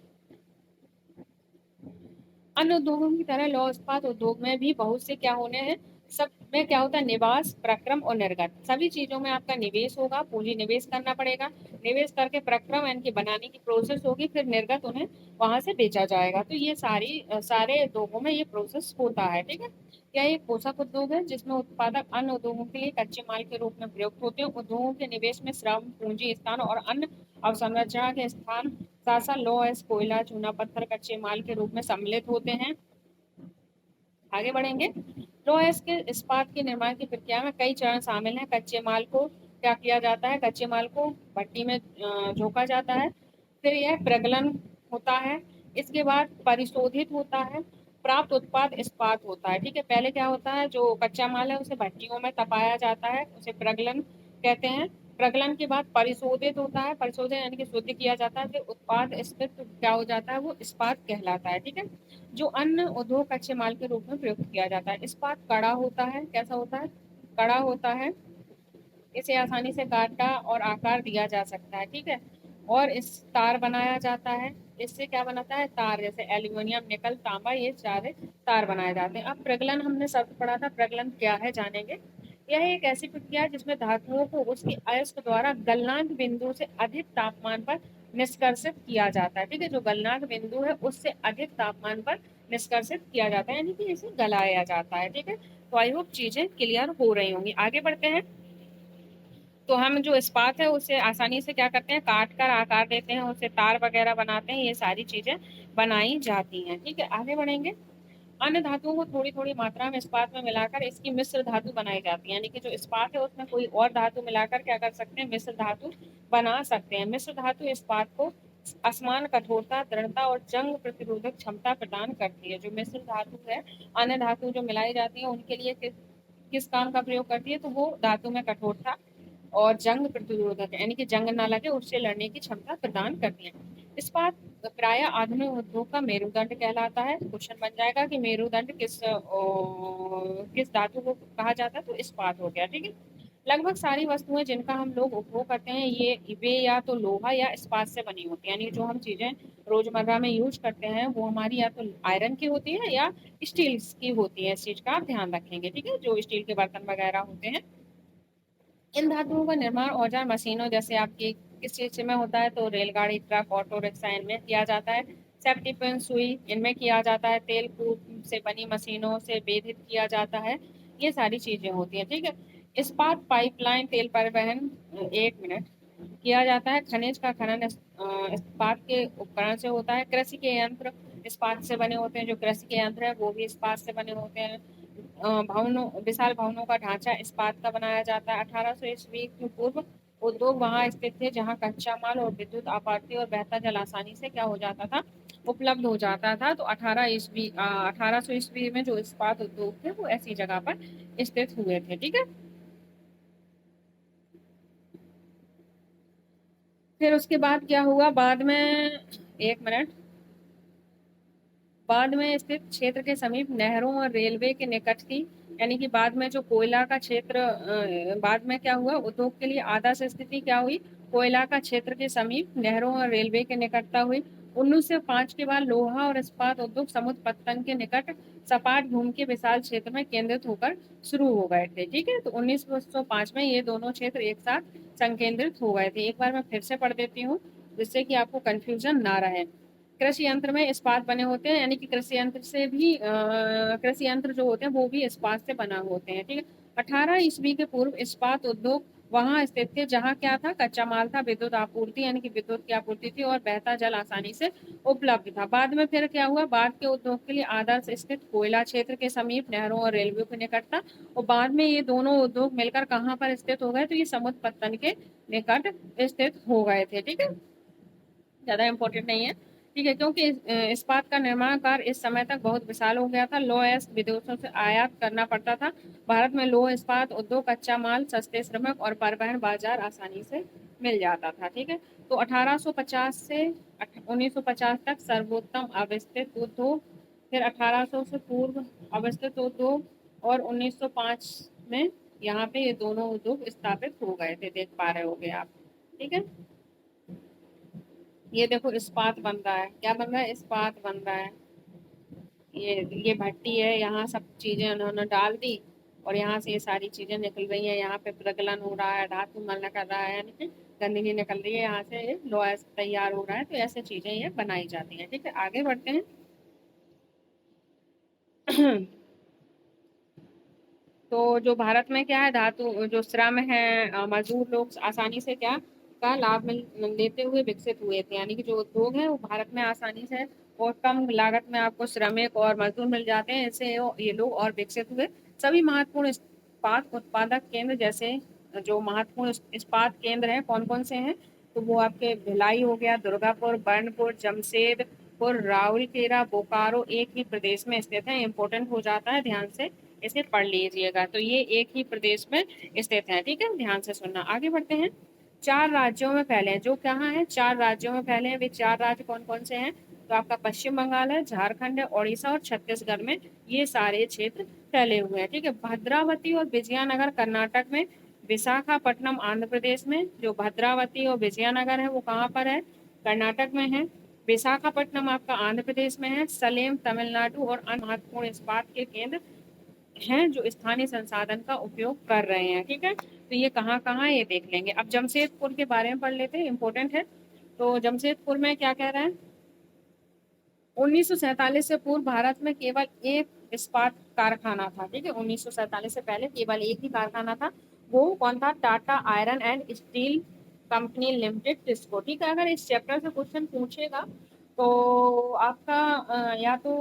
अन्य उद्योगों की तरह लौह इस्पात उद्योग में भी बहुत से क्या होने हैं, सब में क्या होता है, निवास, प्रक्रम और निर्गत। सभी चीजों में आपका निवेश होगा, पूंजी निवेश करना पड़ेगा। निवेश करके प्रक्रम यानी कि बनाने की प्रोसेस होगी, फिर निर्गत उन्हें वहां से बेचा जाएगा। तो ये सारे उद्योगों में ये प्रोसेस होता है। ठीक है, यह एक पोषक उद्योग है जिसमें उत्पादक अन्य उद्योगों के लिए कच्चे माल के रूप में प्रयुक्त होते हैं। उद्योगों के निवेश में श्रम, पूंजी, स्थान और अन्य अवसंरचना के स्थान साथ साथ लौह, कोयला, चूना पत्थर कच्चे माल के रूप में सम्मिलित होते हैं। आगे बढ़ेंगे, लौह के इस्पात के निर्माण की प्रक्रिया में कई चरण शामिल हैं। कच्चे माल को क्या किया जाता है, कच्चे माल को भट्टी में झोंका जाता है, फिर यह प्रगलन होता है, इसके बाद परिशोधित होता है, प्राप्त उत्पाद इस्पात होता है। ठीक है, पहले क्या होता है, जो कच्चा माल है उसे भट्टियों में तपाया जाता है, उसे प्रगलन कहते हैं। प्रगलन के बाद परिशोधित होता है, परिशोधन यानी कि शुद्ध किया जाता है, फिर उत्पाद स्थित क्या हो जाता है, वो इस्पात कहलाता है। ठीक है, जो अन्य उद्योग कच्चे माल के रूप में प्रयुक्त किया जाता है। इस्पात कड़ा होता है, कैसा होता है, कड़ा होता है, इसे आसानी से काटा और आकार दिया जा सकता है। ठीक है, और इस तार बनाया जाता है, इससे क्या बनाता है, तार, जैसे एल्यूमिनियम, निकल, तांबा, ये सारे तार बनाए जाते हैं। अब प्रगलन हमने शब्द पढ़ा था, प्रगलन क्या है जानेंगे। यह एक ऐसी प्रक्रिया है जिसमें धातुओं को उसके अयस्क द्वारा गलनांक बिंदु से अधिक तापमान पर निष्कर्षित किया जाता है। ठीक है, जो गलनांक बिंदु है उससे अधिक तापमान पर निष्कर्षित किया जाता है, यानी कि इसे गलाया जाता है। ठीक है, तो आई होप चीजें क्लियर हो रही होंगी। आगे बढ़ते हैं, तो हम जो इस्पात है उसे आसानी से क्या करते हैं, काट कर आकार देते हैं, उसे तार वगैरह बनाते हैं, ये सारी चीजें बनाई जाती हैं। ठीक है, आगे बढ़ेंगे, अन्य धातुओं को थोड़ी थोड़ी मात्रा में इस्पात में मिलाकर इसकी मिश्र धातु बनाई जाती है। यानी कि जो इस्पात है उसमें कोई और धातु मिलाकर क्या कर सकते हैं, मिश्र धातु बना सकते हैं। मिश्र धातु इस्पात को असमान कठोरता, दृढ़ता और जंग प्रतिरोधक क्षमता प्रदान करती है। जो मिश्र धातु है, अन्य धातु जो मिलाई जाती है उनके लिए किस काम का प्रयोग करती है, तो वो धातु में कठोरता और जंग प्रतिरोधक यानी कि जंग ना लगे उससे लड़ने की क्षमता प्रदान करती है। इस्पात प्राय आधुनिक उद्योग का मेरुदंड कहलाता है। क्वेश्चन बन जाएगा कि मेरुदंड किस धातु को कहा जाता है, तो इस्पात हो गया। ठीक है, लगभग सारी वस्तुएं जिनका हम लोग उपभोग करते हैं ये वे या तो लोहा या इस्पात से बनी होती है। यानी जो हम चीजें रोजमर्रा में यूज करते हैं वो हमारी या तो आयरन की होती है या स्टील की होती है। इस चीज का आप ध्यान रखेंगे। ठीक है, जो स्टील के बर्तन वगैरह होते हैं। इन धातुओं का निर्माण औजार मशीनों जैसे आपकी किस चीज में होता है, तो रेलगाड़ी, ट्रक, ऑटो रिक्शा, इनमें किया जाता है। सेफ्टी पिन, सुई, इनमें किया जाता है। तेल कूप से बनी मशीनों से वेधित किया जाता है। ये सारी चीजें होती हैं। ठीक है, इस्पात पाइपलाइन, तेल परिवहन, एक मिनट, किया जाता है। खनिज का खनन इस्पात के उपकरण से होता है। कृषि के यंत्र इस्पात से बने होते हैं। जो कृषि के यंत्र है वो भी इस्पात से बने होते हैं। भवनों, विशाल भवनों का ढांचा इस्पात का बनाया जाता है। 1800 ईस्वी की पूर्व उद्योग वहां स्थित थे जहां कच्चा माल और विद्युत आपूर्ति और बहता जल आसानी से क्या हो जाता था, उपलब्ध हो जाता था। तो 1800 ईस्वी में जो इस्पात उद्योग थे वो ऐसी जगह पर स्थित हुए थे। ठीक है, फिर उसके बाद क्या हुआ, बाद में, एक मिनट, बाद में स्थित क्षेत्र के समीप नहरों और रेलवे के निकट थी। यानी कि बाद में जो कोयला का क्षेत्र, बाद में क्या हुआ, उद्योग के लिए आदर्श स्थिति क्या हुई, कोयला का क्षेत्र के समीप नहरों और रेलवे के निकटता हुई। 1905 के बाद लोहा और इस्पात उद्योग समुद्र पत्तन के निकट सपाट भूमि के विशाल क्षेत्र में केंद्रित होकर शुरू हो गए थे। ठीक है, तो 1905 में ये दोनों क्षेत्र एक साथ संकेंद्रित हो गए थे। एक बार मैं फिर से पढ़ देती हूँ जिससे कि आपको कंफ्यूजन ना रहे। कृषि यंत्र में इस्पात बने होते हैं, यानी कि कृषि यंत्र से भी कृषि यंत्र जो होते हैं वो भी इस्पात से बना होते हैं। ठीक है, 18 ईस्वी के पूर्व इस्पात उद्योग वहां स्थित थे जहां क्या था, कच्चा माल था, विद्युत आपूर्ति यानी कि विद्युत की आपूर्ति थी और बहता जल आसानी से उपलब्ध था। बाद में फिर क्या हुआ, बाद के उद्योग के लिए आदर्श स्थित कोयला क्षेत्र के समीप नहरों और रेलवे के निकट था। और बाद में ये दोनों उद्योग मिलकर कहाँ पर स्थित हो गए, तो ये समुद्र पत्तन के निकट स्थित हो गए थे। ठीक है, ज्यादा इम्पोर्टेंट नहीं है। ठीक है, क्योंकि इस्पात का निर्माण कार्य इस समय तक बहुत विशाल हो गया था, लौह अयस्क विदेशों से आयात करना पड़ता था। भारत में लौह इस्पात उद्योग, कच्चा माल, सस्ते श्रमिक और परिवहन बाजार आसानी से मिल जाता था। ठीक है, तो 1850 से 1950 तक सर्वोत्तम अवस्थित उद्योग, फिर 1800 से पूर्व अवस्थित उद्योग, और 1905 में यहाँ पे ये दोनों उद्योग स्थापित हो गए थे, देख पा रहे होगे आप। ठीक है, ये देखो इस्पात बन रहा है, क्या बन रहा है, इस्पात बन रहा है। ये भट्टी है, यहाँ सब चीजें उन्होंने डाल दी और यहाँ से ये सारी चीजें निकल रही है। यहाँ पे प्रगलन हो रहा है, धातु मल कर रहा है, यानी कि गंदगी निकल रही है, यहाँ से लोहा तैयार हो रहा है। तो ऐसे चीजें ये बनाई जाती हैं। ठीक है, आगे बढ़ते हैं। तो जो भारत में क्या है, धातु जो श्रम है, मजदूर लोग आसानी से क्या का लाभ लेते हुए विकसित हुए थे। यानी कि जो उद्योग है वो भारत में आसानी से और कम लागत में आपको श्रमिक और मजदूर मिल जाते हैं, इससे ये लोग और विकसित हुए। सभी महत्वपूर्ण इस्पात उत्पादक केंद्र, जैसे जो महत्वपूर्ण इस्पात केंद्र हैं कौन कौन से हैं, तो वो आपके भिलाई हो गया, दुर्गापुर, बर्नपुर, जमशेदपुर, राउरकेला, बोकारो एक ही प्रदेश में स्थित है। इंपॉर्टेंट हो जाता है, ध्यान से इसे पढ़ लीजिएगा। तो ये एक ही प्रदेश में स्थित है। ठीक है, ध्यान से सुनना। आगे बढ़ते हैं। 4 राज्यों में फैले हैं, जो कहाँ है, 4 राज्यों में फैले हैं। वे 4 राज्य कौन कौन से हैं, तो आपका पश्चिम बंगाल है, झारखंड है, उड़ीसा और छत्तीसगढ़ में ये सारे क्षेत्र फैले हुए हैं। ठीक है, भद्रावती और विजयनगर कर्नाटक में, विशाखापट्टनम आंध्र प्रदेश में। जो भद्रावती और विजयनगर है वो कहाँ पर है, कर्नाटक में है। विशाखापट्टनम आपका आंध्र प्रदेश में है। सलेम तमिलनाडु और अन्य महत्वपूर्ण इस्पात के केंद्र हैं जो स्थानीय संसाधन का उपयोग कर रहे हैं। ठीक है, तो ये कहाँ कहाँ ये देख लेंगे। अब जमशेदपुर के बारे में पढ़ लेते हैं, इंपॉर्टेंट है। तो जमशेदपुर में क्या कह रहे हैं, 1947 से पूर्व भारत में केवल एक इस्पात कारखाना था। ठीक है, 1947 से पहले केवल एक ही कारखाना था। वो कौन था, Tata iron and steel company limited, TISCO. ठीक है, अगर इस चैप्टर से क्वेश्चन पूछेगा तो आपका या तो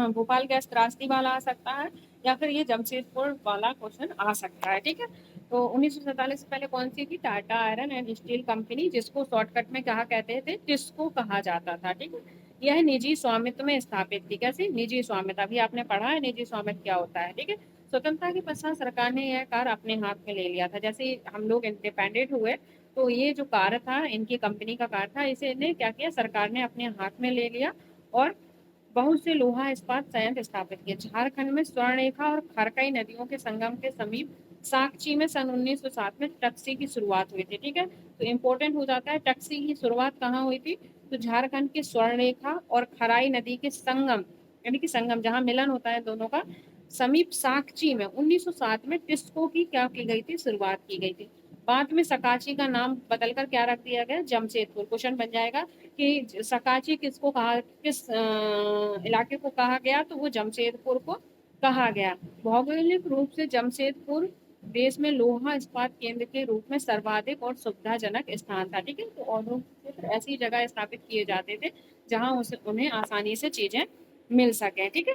भोपाल गैस त्रासदी वाला आ सकता है, या फिर ये जमशेदपुर वाला क्वेश्चन आ सकता है। ठीक है, तो 1947 से पहले कौन सी थी, Tata iron and steel company, जिसको शॉर्टकट में कहा कहते थे, टिस्को कहा जाता था। ठीक है, यह निजी स्वामित्व में स्थापित थी। कैसे, निजी स्वामित्व, अभी आपने पढ़ा है निजी स्वामित्व क्या होता है। ठीक है, स्वतंत्रता के पश्चात सरकार ने यह कार्य अपने हाथ में ले लिया था। जैसे ही हम लोग इंडिपेंडेंट हुए तो ये जो कार्य था, इनकी कंपनी का कार्य था, इसे ने क्या किया, सरकार ने अपने हाथ में ले लिया और बहुत से लोहा इस्पात संयंत्र स्थापित किए। झारखंड में स्वर्णरेखा और खरकई नदियों के संगम के समीप साकची में सन 1907 में टक्सी की शुरुआत हुई थी। ठीक है, तो इम्पोर्टेंट हो जाता है, टक्सी की शुरुआत कहाँ हुई थी, तो झारखंड के स्वर्णरेखा और खराई नदी के संगम, यानी कि संगम जहाँ मिलन होता है दोनों का, समीप साकची में 1907 में टिस्को की क्या की गई थी, शुरुआत की गई थी। बाद में सकाची का नाम बदलकर क्या रख दिया गया, जमशेदपुर। क्वेश्चन बन जाएगा कि सकाची किसको कहा, किस इलाके को कहा गया, तो वो जमशेदपुर को कहा गया। भौगोलिक रूप से जमशेदपुर देश में लोहा इस्पात केंद्र के रूप में सर्वाधिक और सुविधाजनक स्थान था। ठीक है, तो औद्योगिक क्षेत्र ऐसी जगह स्थापित किए जाते थे जहां उन्हें आसानी से चीजें मिल सके। ठीक है,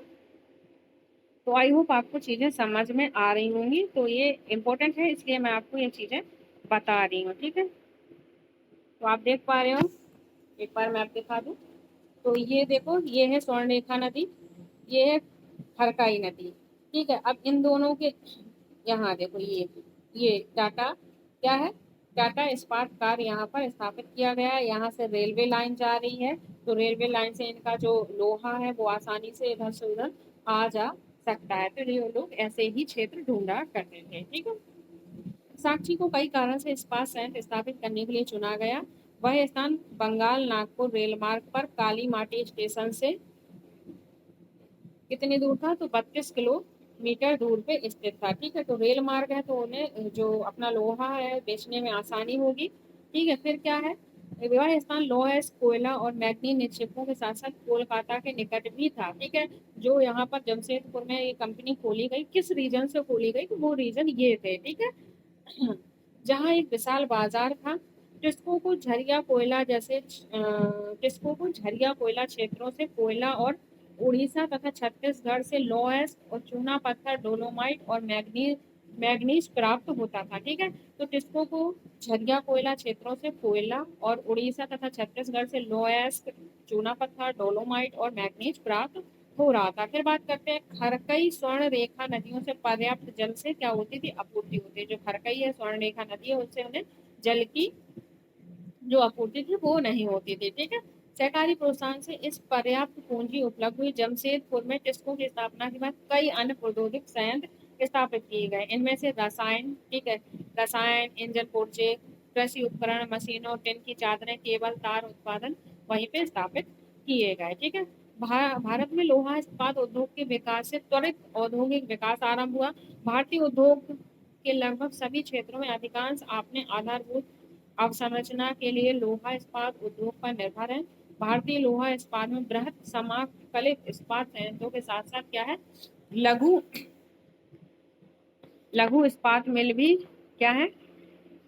तो आई होप आपको चीजें समझ में आ रही होंगी। तो ये इम्पोर्टेंट है, इसलिए मैं आपको ये चीजें बता रही हूँ। ठीक है, तो आप देख पा रहे हो, एक बार मैप दिखा दूं तो ये देखो, ये है स्वर्णरेखा नदी, ये है खरकाई नदी। ठीक है, अब इन दोनों के यहाँ देखो, ये टाटा क्या है, टाटा इस्पात कार यहाँ पर स्थापित किया गया है। यहाँ से रेलवे लाइन जा रही है, तो रेलवे लाइन से इनका जो लोहा है वो आसानी से इधर से उधर आ जा सकता है। तो ये लोग ऐसे ही क्षेत्र ढूंढा करते थे। ठीक है, साक्षी को कई कारण से इस्पात संयंत्र स्थापित करने के लिए चुना गया। वह स्थान बंगाल नागपुर रेल मार्ग पर काली माटी स्टेशन से कितनी दूर था, तो 32 किलोमीटर दूर पे स्थित था। ठीक है, तो रेल मार्ग है तो उन्हें जो अपना लोहा है बेचने में आसानी होगी। ठीक है, फिर क्या है, वह स्थान लोहा कोयला और मैग्नीज निक्षेपों के साथ साथ कोलकाता के निकट भी था। ठीक है, जो यहाँ पर जमशेदपुर में ये कंपनी खोली गई, किस रीजन से खोली गई, तो वो रीजन ये थे। ठीक है, जहाँ एक विशाल बाजार था। टिस्को को झरिया कोयला जैसे टिस्को को झरिया कोयला क्षेत्रों से कोयला और उड़ीसा तथा छत्तीसगढ़ से लोएस और चूना पत्थर डोलोमाइट और मैग्नीज मैग्नीज प्राप्त होता था। ठीक है, तो टिस्को को झरिया कोयला क्षेत्रों से कोयला और उड़ीसा तथा छत्तीसगढ़ से लोएस चूना पत्थर डोलोमाइट और मैग्नीज प्राप्त हो रहा था। फिर बात करते हैं, खरकई स्वर्ण रेखा नदियों से पर्याप्त जल से क्या होती थी, आपूर्ति होती है। जो खरकई है स्वर्ण रेखा नदी है, उससे उन्हें जल की जो आपूर्ति थी वो नहीं होती थी। ठीक है, सरकारी प्रोत्साहन से इस पर्याप्त पूंजी उपलब्ध हुई। जमशेदपुर में टिस्को की स्थापना के बाद कई अन्य प्रौद्योगिक संयंत्र स्थापित किए गए। इनमें से रसायन, ठीक है, रसायन, इंजन पुर्जे, कृषि उपकरण, मशीनों, टिन की चादरें, केबल, तार उत्पादन वहीं पे स्थापित किए गए। ठीक है, भारत में लोहा इस्पात उद्योग के विकास से त्वरित औद्योगिक विकास आरंभ हुआ। भारतीय उद्योग के लगभग सभी क्षेत्रों में अधिकांश आपने आधारभूत अवसंरचना के लिए लोहा इस्पात उद्योग पर निर्भर है। भारतीय लोहा इस्पात में बृहत समाकलित इस्पात संयंत्रों के साथ साथ क्या है, लघु लघु इस्पात मिल भी क्या है,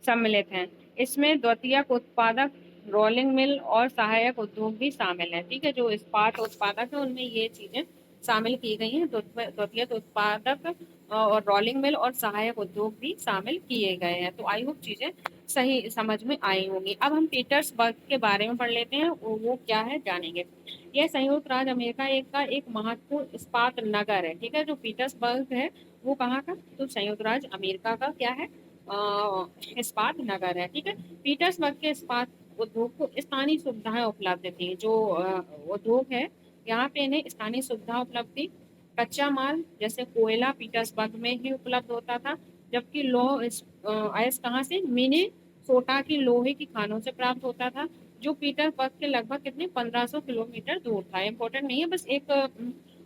सम्मिलित हैं। इसमें द्वितीयक उत्पादक, रोलिंग मिल और सहायक उद्योग भी शामिल है। ठीक है, जो इस्पात उत्पादक है उनमें ये चीजें शामिल की गई हैं। द्वितीयक उत्पादक और रोलिंग मिल और सहायक उद्योग भी शामिल किए गए हैं। तो आई होप चीजें सही समझ में आई होंगी। अब हम पीटर्सबर्ग के बारे में पढ़ लेते हैं, वो क्या है जानेंगे। यह संयुक्त राज्य अमेरिका का एक महत्वपूर्ण इस्पात नगर है। ठीक है, जो पीटर्सबर्ग है वो कहाँ का, तो संयुक्त राज्य अमेरिका का क्या है, इस्पात नगर है। ठीक है, पीटर्सबर्ग के इस्पात उद्योग को स्थानीय सुविधाएं उपलब्ध थी। जो उद्योग है यहाँ पे इन्हें स्थानीय सुविधा उपलब्ध थी। कच्चा माल जैसे कोयला पीटर्सबर्ग में ही उपलब्ध होता था, जबकि आयस कहाँ से, मिनेसोटा की लोहे की खानों से प्राप्त होता था, जो पीटर्सबर्ग के लगभग कितने 1500 किलोमीटर दूर था। इम्पोर्टेंट नहीं है, बस एक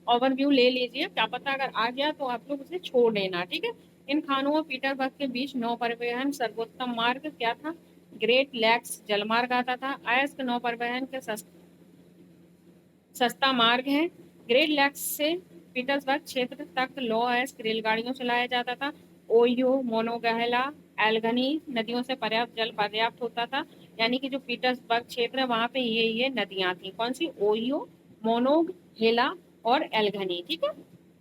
ओवरव्यू ले लीजिए, क्या पता अगर आ गया तो आप लोग उसे छोड़ देना। ठीक है, इन खानों और पीटर्सबर्ग के बीच नौ परिवहन सर्वोत्तम मार्ग क्या था, ग्रेट लैक्स जलमार्ग आता था। अयस्क नौ परिवहन के सस्ता मार्ग है। ग्रेट लैक्स से पीटर्सबर्ग क्षेत्र तक लो अयस्क रेलगाड़ियों से लाया जाता था। ओयो, मोनोगहेला, एल्गनी नदियों से पर्याप्त जल पर्याप्त होता था। यानी कि जो पीटर्सबर्ग क्षेत्र है वहां पे ये नदियां थी, कौन सी, ओयो, मोनोग हेला और एल्गनी। ठीक है,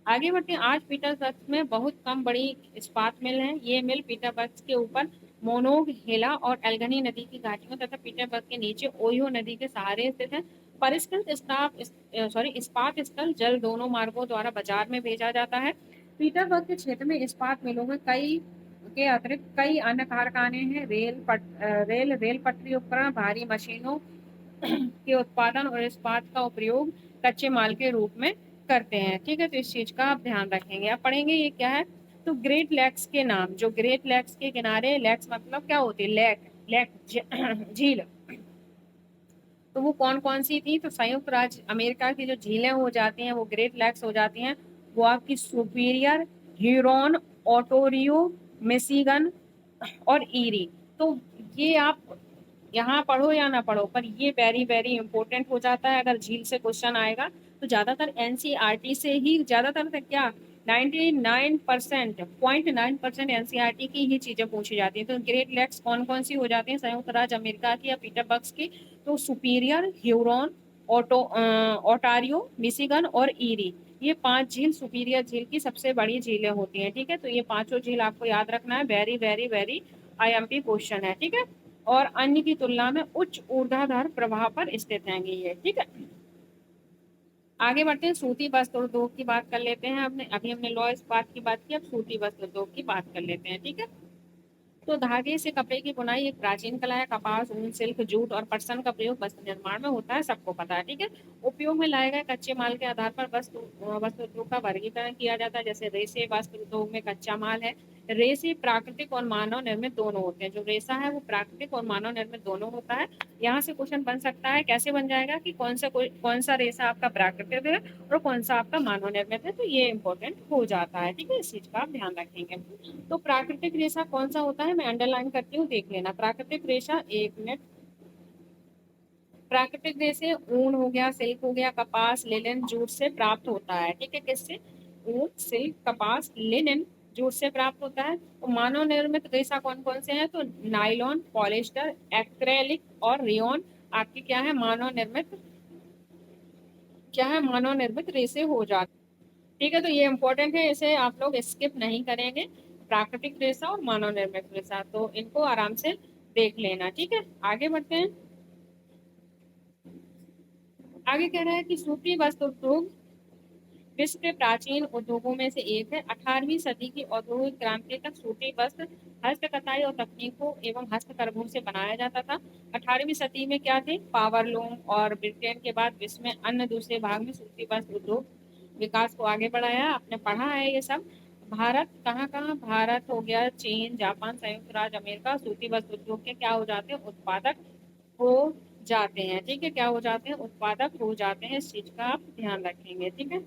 आगे बढ़ते हैं। आज पीटर्सबर्ग में बहुत कम बड़ी इस्पात मिल है। ये मिल पीटर्सबर्ग के ऊपर मोनोग हेला और एल्गनी नदी की घाटियों तथा पीटर्सबर्ग के नीचे ओयो नदी के सहारे स्थित है। परिष्कृत इस्पात स्थल जल दोनों मार्गों द्वारा बाजार में भेजा जाता है। पीटर्सबर्ग के क्षेत्र में इस्पात मिलों में कई के अतिरिक्त कई अन्य कारखाने हैं। रेल पटरी उपकरण, भारी मशीनों के उत्पादन और इस्पात का उपयोग कच्चे माल के रूप में करते हैं। ठीक है, तो इस चीज का आप ध्यान रखेंगे। आप पढ़ेंगे ये क्या है, तो ग्रेट लैक्स के नाम, जो ग्रेट लैक्स के किनारे, लैक्स मतलब क्या होती है, लेक, झील, तो वो कौन कौन सी थी, तो संयुक्त राज्य अमेरिका की जो झीलें हो जाती हैं वो ग्रेट लैक्स हो जाती हैं। वो आपकी सुपीरियर, ह्यूरॉन, ओटोरियो, मिशिगन और ईरी। तो ये आप यहाँ पढ़ो या ना पढ़ो, पर ये वेरी वेरी इंपॉर्टेंट हो जाता है। अगर झील से क्वेश्चन आएगा तो ज्यादातर एनसीईआरटी से ही, ज्यादातर क्या 99% 0.9% एनसीईआरटी की ही चीजें पूछी जाती हैं। तो ग्रेट लेक्स कौन कौन सी हो जाती हैं संयुक्त राज्य अमेरिका की या पीटरबर्ग की, तो सुपीरियर, ह्यूरॉन, ओटारियो, मिशिगन और ईरी, ये 5 झील सुपीरियर झील की सबसे बड़ी झीलें होती हैं। ठीक है, तो ये पांचों झील आपको याद रखना है, very very very IMP question है। ठीक है, और अन्य की तुलना में उच्च ऊर्ध्वाधर प्रवाह पर स्थित हैं ये, ठीक है। आगे बढ़ते हैं, सूती वस्त्र उद्योग की बात कर लेते हैं। अभी हमने लॉ इस्पात की बात की, अब सूती वस्त्र उद्योग की बात कर लेते हैं, ठीक है। तो धागे से कपड़े की बुनाई एक प्राचीन कला है। कपास, ऊन, सिल्क, जूट और पटसन का प्रयोग वस्त्र निर्माण में होता है, सबको पता है, ठीक है। उपयोग में लाए गए कच्चे माल के आधार पर वस्त्र उद्योग का वर्गीकरण किया जाता है। जैसे रेशे वस्त्र उद्योग में कच्चा माल है। रेशे प्राकृतिक और मानव निर्मित दोनों होते हैं। जो रेशा है वो प्राकृतिक और मानव निर्मित दोनों होता है। यहाँ से क्वेश्चन बन सकता है, कैसे बन जाएगा कि कौन सा रेशा आपका प्राकृतिक है और कौन सा आपका मानव निर्मित है, तो ये इंपॉर्टेंट हो जाता है, ठीक है। इस चीज का आप ध्यान रखेंगे। तो प्राकृतिक रेशा कौन सा होता है, मैं अंडरलाइन करती हूँ, देख लेना। प्राकृतिक रेशा, एक मिनट। प्राकृतिक रेशे ऊन हो गया, सिल्क हो गया, कपास, लिनन, जूट से प्राप्त होता है, ठीक है। किससे? ऊन, सिल्क, कपास, लिनन, जूट से प्राप्त होता है। तो मानव निर्मित रेशा कौन कौन से हैं, तो नाइलॉन, पॉलिस्टर, एक्रेलिक और रेयन आपकी क्या है, मानव निर्मित रेशे हो जाते, ठीक है। तो ये इंपॉर्टेंट है, इसे आप लोग स्किप नहीं करेंगे। प्राकृतिक रेशा और मानव निर्मित रेशा, तो इनको आराम से देख लेना, ठीक है। आगे बढ़ते हैं। आगे कह रहा है कि सूती वस्त्र उद्योग विश्व के प्राचीन उद्योगों में से एक है। 18वीं सदी की औद्योगिक क्रांति तक सूती वस्त्र हस्तकताई और तकनीकों एवं हस्तकरघों से बनाया जाता था। 18वीं सदी में क्या थे, पावरलूम, और ब्रिटेन के बाद विश्व में अन्य दूसरे भाग में सूती वस्त्र उद्योग विकास को आगे बढ़ाया। आपने पढ़ा है ये सब। भारत कहाँ कहाँ, भारत हो गया, चीन, जापान, संयुक्त राज्य अमेरिका सूती वस्त्र उद्योग के क्या हो जाते हैं, उत्पादक हो जाते हैं, ठीक है। क्या हो जाते हैं, उत्पादक हो जाते हैं। इस चीज का आप ध्यान रखेंगे, ठीक है।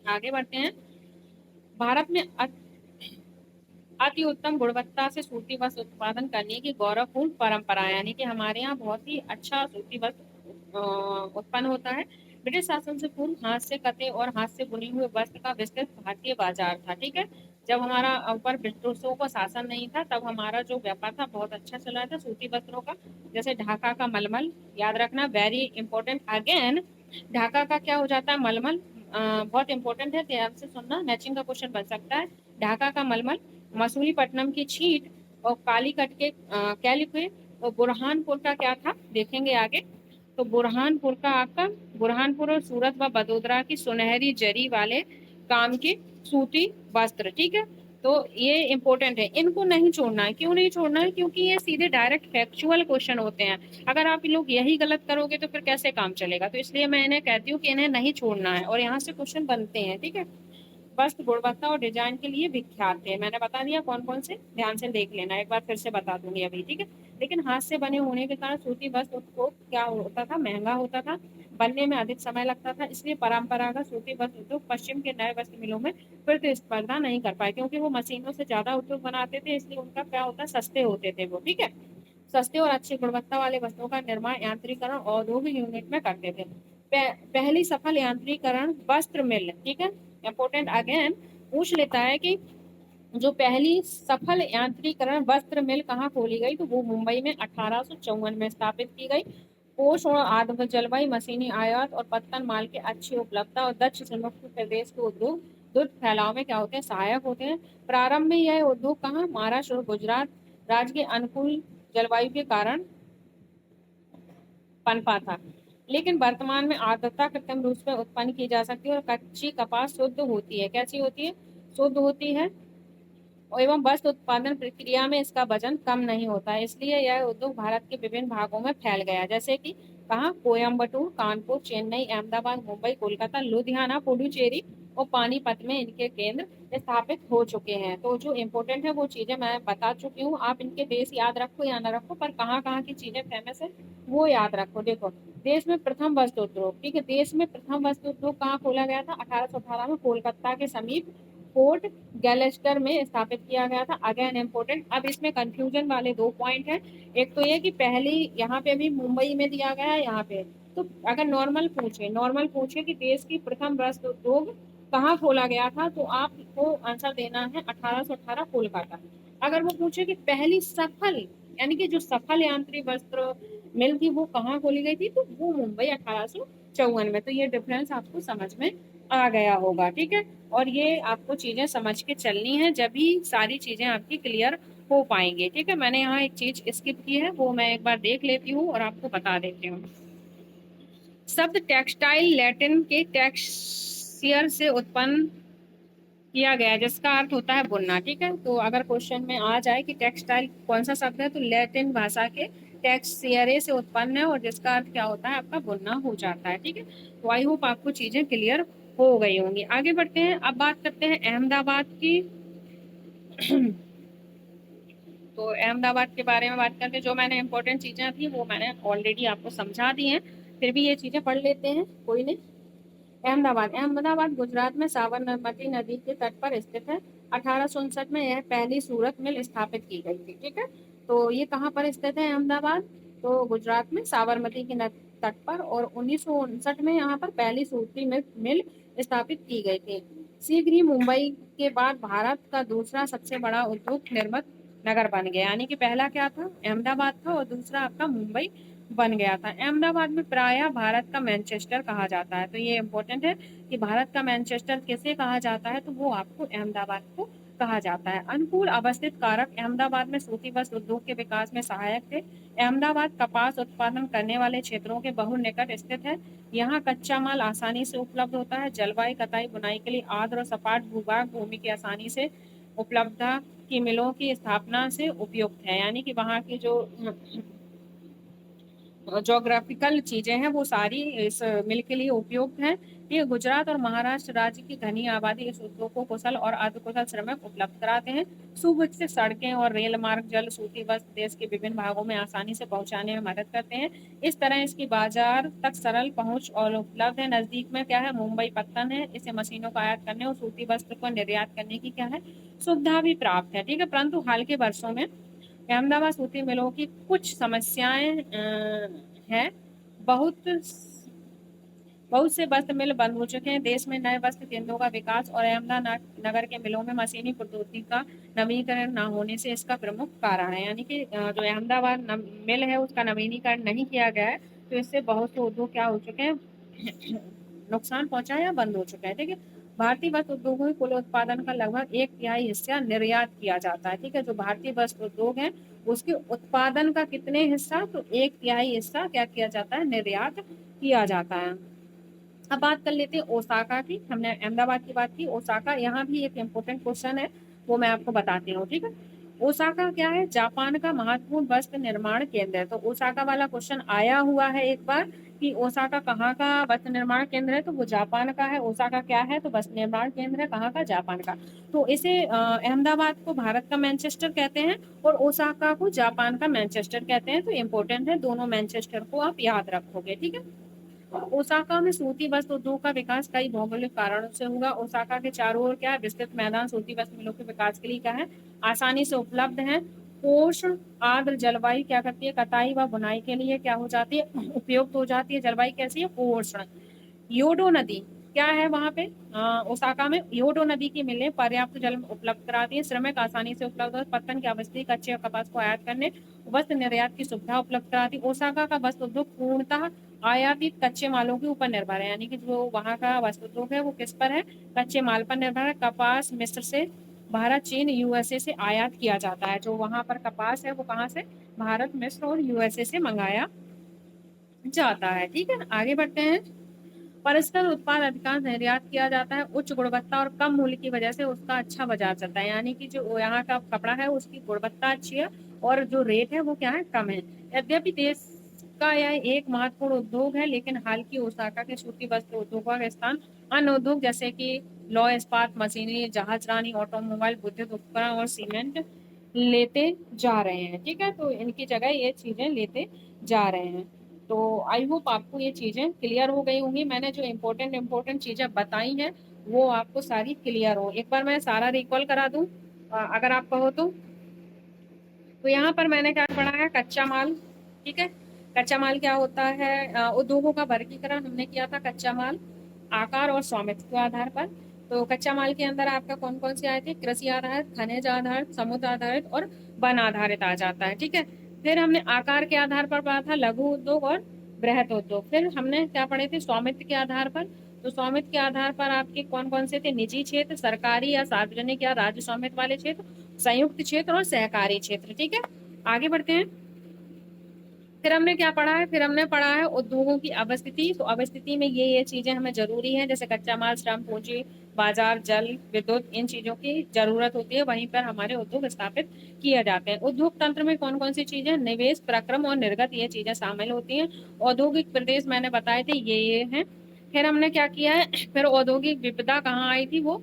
आगे बढ़ते हैं। भारत में अति उत्तम गुणवत्ता से सूती वस्त्र उत्पादन करने की गौरवपूर्ण परंपरा है, यानी कि हमारे यहाँ बहुत ही अच्छा सूती वस्त्र उत्पन्न होता है। ब्रिटिश शासन से पूर्व हाथ से कते और हाथ से बुने हुए वस्त्र का विस्तृत भारतीय बाजार था, ठीक है। जब हमारा ऊपर ब्रिटिशों का शासन नहीं था, तब हमारा जो व्यापार था बहुत अच्छा चल रहा था सूती वस्त्रों का। जैसे ढाका का मलमल, याद रखना, वेरी इंपॉर्टेंट अगेन। ढाका का क्या हो जाता है, मलमल, बहुत इंपॉर्टेंट है, ध्यान से सुनना, मैचिंग का क्वेश्चन बन सकता है। ढाका का मलमल, मसूलीपट्टनम की छीट और कालीकट के कैलिके, और बुरहानपुर का क्या था, देखेंगे आगे। तो बुरहानपुर का आपका, बुरहानपुर और सूरत व बड़ोदरा की सुनहरी जरी वाले काम के सूती वस्त्र, ठीक है। तो ये इंपॉर्टेंट है, इनको नहीं छोड़ना है। क्यों नहीं छोड़ना है, क्योंकि ये सीधे डायरेक्ट फैक्चुअल क्वेश्चन होते हैं। अगर आप लोग यही गलत करोगे तो फिर कैसे काम चलेगा, तो इसलिए मैं इन्हें कहती हूँ कि इन्हें नहीं छोड़ना है, और यहाँ से क्वेश्चन बनते हैं, ठीक है। वस्त्र गुणवत्ता और डिजाइन के लिए विख्यात है, मैंने बता दिया कौन कौन से, ध्यान से देख लेना, एक बार फिर से बता दूंगी अभी, ठीक है। लेकिन हाथ से बने होने के कारण सूती वस्त्र को क्या होता था, महंगा होता था, बनने में अधिक समय लगता था। इसलिए परंपरागत सूती वस्त्र उद्योग पश्चिम के नए वस्त्र मिलों में प्रतिस्पर्धा नहीं कर पाए, क्योंकि वो मशीनों से ज्यादा उद्योग बनाते थे, इसलिए उनका क्या होता है, सस्ते होते थे वो, ठीक है। सस्ते और अच्छी गुणवत्ता वाले वस्त्रों का निर्माण यांत्रिकरण औद्योगिक यूनिट में करते थे। पहली सफल यांत्रिकरण वस्त्र मिल, ठीक है, इंपोर्टेंट अगेन पूछ लेता है कि जो पहली सफल यांत्रिकरण वस्त्र मिल कहाँ खोली गई, तो वो मुंबई में 1854 में स्थापित की गई। कोष और आर्द्र जलवायु, मशीनी आयात और पत्तन माल की अच्छी उपलब्धता और दक्ष श्रमिक प्रदेश के उद्योग द्रुत फैलाव में क्या होते हैं, सहायक होते हैं। प्रारंभ में यह उद्योग कहाँ, महाराष्ट्र और गुजरात राज्य के अनुकूल जलवायु के कारण पनपा था, लेकिन वर्तमान में आर्द्रता कृत्रिम रूप से उत्पन्न की जा सकती है और कच्ची कपास शुद्ध होती है। कैसी होती है, शुद्ध होती है, एवं वस्त्र उत्पादन प्रक्रिया में इसका वजन कम नहीं होता है, इसलिए यह उद्योग भारत के विभिन्न भागों में फैल गया, जैसे कि कहाँ, कोयम्बटूर, कानपुर, चेन्नई, अहमदाबाद, मुंबई, कोलकाता, लुधियाना, पुडुचेरी और पानीपत में इनके केंद्र स्थापित हो चुके हैं। तो जो इम्पोर्टेंट है वो चीजें मैं बता चुकी हूँ, आप इनके देश याद रखो या ना रखो, पर कहाँ कहाँ की चीजें फेमस है वो याद रखो। देखो, देश में प्रथम वस्त्र उद्योग, ठीक है, देश में प्रथम वस्त्र उद्योग कहाँ खोला गया था, 1818 में कोलकाता के समीप फोर्ट गैलेस्टर में स्थापित किया गया था। अगेन इम्पोर्टेंट, अब इसमें कंफ्यूजन वाले दो पॉइंट हैं। एक तो ये कि पहली यहाँ पे भी मुंबई में दिया गया है, यहाँ पे तो अगर नॉर्मल पूछे कि देश की प्रथम वस्त्र उद्योग कहाँ खोला गया था, तो आपको आंसर देना है 1818 कोलकाता। अगर वो पूछे कि पहली सफल, यानी कि जो सफल यांत्रिक वस्त्र मिल थी वो कहाँ खोली गई थी, तो वो मुंबई 1854 में। तो ये डिफरेंस आपको समझ में आ गया होगा, ठीक है। और ये आपको चीजें समझ के चलनी है, जब भी सारी चीजें आपकी क्लियर हो पाएंगे। ठीक है, मैंने यहाँ एक चीज स्किप की है, वो मैं एक बार देख लेती हूँ और आपको बता देती हूँ। शब्द टेक्सटाइल लैटिन के टेक्सचियर से उत्पन्न किया गया है, जिसका अर्थ होता है बुनना। ठीक है, तो अगर क्वेश्चन में आ जाए कि टेक्सटाइल कौन सा शब्द है, तो लैटिन भाषा के टेक्सचियरे से उत्पन्न है और जिसका अर्थ क्या होता है, आपका बुनना हो जाता है। ठीक है, तो आई होप आपको चीजें क्लियर हो गई होंगी। आगे बढ़ते हैं, अब बात करते हैं अहमदाबाद की। तो अहमदाबाद के बारे में बात करते हैं। जो मैंने इंपॉर्टेंट चीजें थी वो मैंने ऑलरेडी आपको समझा दी हैं, फिर भी ये चीजें पढ़ लेते हैं, कोई नहीं। अहमदाबाद, अहमदाबाद गुजरात में साबरमती नदी के तट पर स्थित है। 1859 में यह पहली सूरत मिल स्थापित की गई थी। ठीक है, तो ये कहाँ पर स्थित है अहमदाबाद, तो गुजरात में साबरमती के तट पर, और 1959 में यहाँ पर पहली सूरती मिल स्थापित की गई थी। शीघ्र ही मुंबई के बाद भारत का दूसरा सबसे बड़ा उद्योग निर्मित नगर बन गया, यानी कि पहला क्या था, अहमदाबाद था, और दूसरा आपका मुंबई बन गया था। अहमदाबाद में प्रायः भारत का मैनचेस्टर कहा जाता है। तो ये इंपॉर्टेंट है कि भारत का मैनचेस्टर किसे कहा जाता है, तो वो आपको अहमदाबाद को कहा जाता है। अनुकूल अवस्थित कारक अहमदाबाद में सूती वस्त्र उद्योग के विकास में सहायक थे। अहमदाबाद कपास उत्पादन करने वाले क्षेत्रों के बहुत निकट स्थित है। यहाँ कच्चा माल आसानी से उपलब्ध होता है। जलवायु कताई बुनाई के लिए आर्द्र और सपाट भूभाग भूमि की आसानी से उपलब्धता की मिलों की स्थापना से उपयुक्त है, यानी कि वहाँ की जो जोग्राफिकल चीजें हैं वो सारी इस मिल के लिए उपयुक्त हैं। ये गुजरात और महाराष्ट्र राज्य की घनी आबादी इस उद्योग को कुशल और अर्धकुशल श्रमिक उपलब्ध कराते हैं। सुविकसित सड़कें और रेल मार्ग जल सूती वस्त्र देश के विभिन्न भागों में आसानी से पहुंचाने में मदद करते हैं। इस तरह इसकी बाजार तक सरल पहुंच और उपलब्ध है। नजदीक में क्या है, मुंबई पत्तन है, इसे मशीनों का आयात करने और सूती वस्त्र को निर्यात करने की क्या है, सुविधा भी प्राप्त है। ठीक है, परंतु हाल के वर्षों में अहमदाबाद सूती मिलों की कुछ समस्याएं हैं। बहुत बहुत से वस्त्र मिल बंद हो चुके हैं। देश में नए वस्त्र केंद्रों का विकास और अहमदाबाद नगर के मिलों में मशीनी प्रौद्योगिकी का नवीनीकरण न होने से इसका प्रमुख कारण है, यानी कि जो अहमदाबाद मिल है उसका नवीनीकरण नहीं किया गया है, तो इससे बहुत से उद्योग क्या हो चुके हैं, नुकसान पहुंचा है या बंद हो चुका है। ठीक है, भारतीय वस्त्र उद्योगों के कुल उत्पादन का लगभग 1/3 हिस्सा निर्यात किया जाता है। ठीक है, जो भारतीय वस्त्र उद्योग है उसके उत्पादन का कितने हिस्सा, तो 1/3 हिस्सा क्या किया जाता है, निर्यात किया जाता है। अब बात कर लेते हैं ओसाका की। हमने अहमदाबाद की बात की, ओसाका, यहाँ भी एक इम्पोर्टेंट क्वेश्चन है, वो मैं आपको बताती हूँ। ठीक है, ओसाका क्या है, जापान का महत्वपूर्ण वस्त्र निर्माण केंद्र है। तो ओसाका वाला क्वेश्चन आया हुआ है एक बार कि ओसाका कहाँ का वस्त्र निर्माण केंद्र है, तो वो जापान का है। ओसाका क्या है, तो वस्त्र निर्माण केंद्र है, कहाँ का, जापान का। तो इसे अहमदाबाद को भारत का मैनचेस्टर कहते हैं और ओसाका को जापान का मैनचेस्टर कहते हैं। तो इम्पोर्टेंट है, दोनों मैनचेस्टर को आप याद रखोगे। ठीक है, ओसाका में सूती वस्त्र उद्योग का विकास कई भौगोलिक कारणों से हुआ। ओसाका के चारों ओर क्या है, विस्तृत मैदान सूती वस्त्र मिलों के विकास के लिए क्या है, आसानी से उपलब्ध है। उष्ण आर्द्र जलवायु क्या करती है, कताई व बुनाई के लिए क्या हो जाती है, उपयुक्त हो जाती है। जलवायु कैसी है, उष्ण। योडो नदी क्या है वहां पे, ओसाका में योडो नदी की मिलें पर्याप्त जल उपलब्ध कराती है। श्रमिक आसानी से उपलब्ध हो, पत्तन की अवस्थी कच्चे कपास को आयात करने वस्त्र निर्यात की सुविधा उपलब्ध कराती है। ओसाका का वस्त्र उद्योग पूर्णतः आयातित कच्चे मालों के ऊपर निर्भर है, यानी कि जो वहाँ का वस्त्र उद्योग है वो किस पर है, कच्चे माल पर निर्भर है। कपास मिस्र से, भारत, चीन, यूएसए से आयात किया जाता है। जो वहाँ पर कपास है वो कहाँ से, भारत, मिस्र और यूएसए से मंगाया जाता है। ठीक है, आगे बढ़ते हैं। परस्पर उत्पाद अधिकांश निर्यात किया जाता है। उच्च गुणवत्ता और कम मूल्य की वजह से उसका अच्छा बाजार चलता है, यानी कि जो यहाँ का कपड़ा है उसकी गुणवत्ता अच्छी है और जो रेट है वो क्या है, कम है। यद्यपि देश का यह एक महत्वपूर्ण उद्योग है, लेकिन हाल की ओसाका के सूती वस्त्र उद्योगों का स्थान अन्य उद्योग जैसे कि लौह इस्पात, मशीनरी, जहाजरानी, ऑटोमोबाइल, विद्युत उपकरण और सीमेंट लेते जा रहे हैं। ठीक है, तो इनकी जगह ये चीजें लेते जा रहे हैं। तो आई होप आपको ये चीजें क्लियर हो गई होंगी। मैंने जो इम्पोर्टेंट इम्पोर्टेंट चीजें बताई हैं वो आपको सारी क्लियर हो। एक बार मैं सारा रिकॉल करा दूं, अगर आप कहो तो यहाँ पर मैंने क्या पढ़ा है, कच्चा माल। ठीक है, कच्चा माल क्या होता है, उद्योगों का वर्गीकरण हमने किया था। कच्चा माल आकार और स्वामित्व के आधार पर। तो कच्चा माल के अंदर आपका कौन कौन से आए थे, कृषि आधारित, खनिज आधारित, समुद्र आधारित और वन आधारित आ जाता है। ठीक है, फिर हमने आकार के आधार पर पढ़ा था लघु उद्योग और बृहत उद्योग। फिर हमने क्या पढ़े थे, स्वामित्व के आधार पर तो स्वामित्व के आधार पर आपके कौन कौन से थे? निजी क्षेत्र, सरकारी या सार्वजनिक या राज्य स्वामित्व वाले क्षेत्र, संयुक्त क्षेत्र और सहकारी क्षेत्र। ठीक है, आगे बढ़ते हैं। फिर हमने क्या पढ़ा है? फिर हमने पढ़ा है उद्योगों की अवस्थिति। तो अवस्थिति में ये चीजें हमें जरूरी है, जैसे कच्चा माल, श्रम, पूंजी, बाजार, जल, विद्युत, इन चीजों की जरूरत होती है, वहीं पर हमारे उद्योग स्थापित किए जाते हैं। उद्योग तंत्र में कौन कौन सी चीजें? निवेश, प्रक्रम और निर्गत, ये चीजें शामिल होती हैं। औद्योगिक प्रदेश मैंने बताए थे, ये हैं। फिर हमने क्या किया है? फिर औद्योगिक विपदा कहाँ आई थी? वो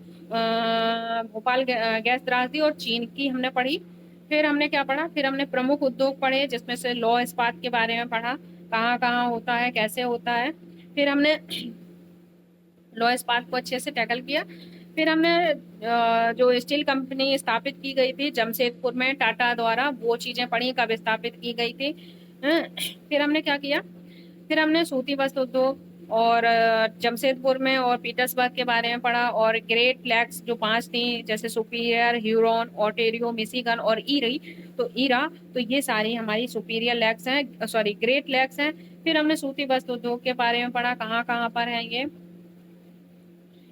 भोपाल गैस त्रासदी और चीन की हमने पढ़ी। फिर हमने क्या पढ़ा? फिर हमने प्रमुख उद्योग पढ़े, जिसमें से लौह इस्पात के बारे में पढ़ा, कहाँ कहाँ होता है, कैसे होता है। फिर हमने लौह इस्पात को अच्छे से टैकल किया। फिर हमने जो स्टील कंपनी स्थापित की गई थी जमशेदपुर में टाटा द्वारा, वो चीजें पढ़ी, कब स्थापित की गई थी। फिर हमने क्या किया? फिर हमने सूती वस्त्र उद्योग और जमशेदपुर में और पीटर्सबर्ग के बारे में पढ़ा, और ग्रेट लैक्स जो 5 थी, जैसे सुपीरियर, ह्यूरॉन, ओटेरियो, मिशिगन और ईरी, तो ईरा, तो ये सारी हमारी सुपीरियर लैक्स हैं, सॉरी ग्रेट लैक्स हैं। फिर हमने सूती वस्त्र उद्योग के बारे में पढ़ा, कहाँ कहाँ पर है ये।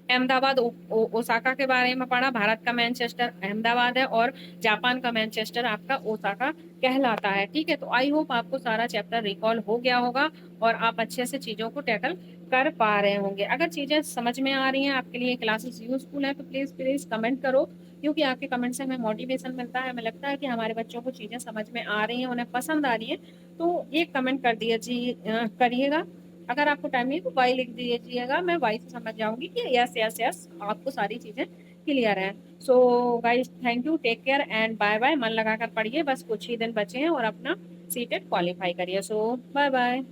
अहमदाबाद, ओसाका के बारे में पढ़ा। भारत का मैनचेस्टर अहमदाबाद है और जापान का मैनचेस्टर आपका ओसाका कहलाता है। ठीक है, तो आई होप आपको सारा चैप्टर रिकॉल हो गया होगा और आप अच्छे से चीजों को टैकल कर पा रहे होंगे। अगर चीजें समझ में आ रही हैं, आपके लिए क्लासेस यूजफुल है, तो प्लीज प्लीज कमेंट करो, क्योंकि आपके कमेंट से हमें मोटिवेशन मिलता है। हमें लगता है कि हमारे बच्चों को चीजें समझ में आ रही हैं, उन्हें पसंद आ रही है। तो एक कमेंट कर दिए करिएगा। अगर आपको टाइम नहीं तो वाई लिख दीजिएगा, मैं वाई से समझ जाऊंगी कि यस यस यस आपको सारी चीजें क्लियर है। So guys, thank you, take care and bye bye. मन लगाकर पढ़िए, बस कुछ ही दिन बचे हैं और अपना सीटेट क्वालिफाई करिए। सो बाय बाय।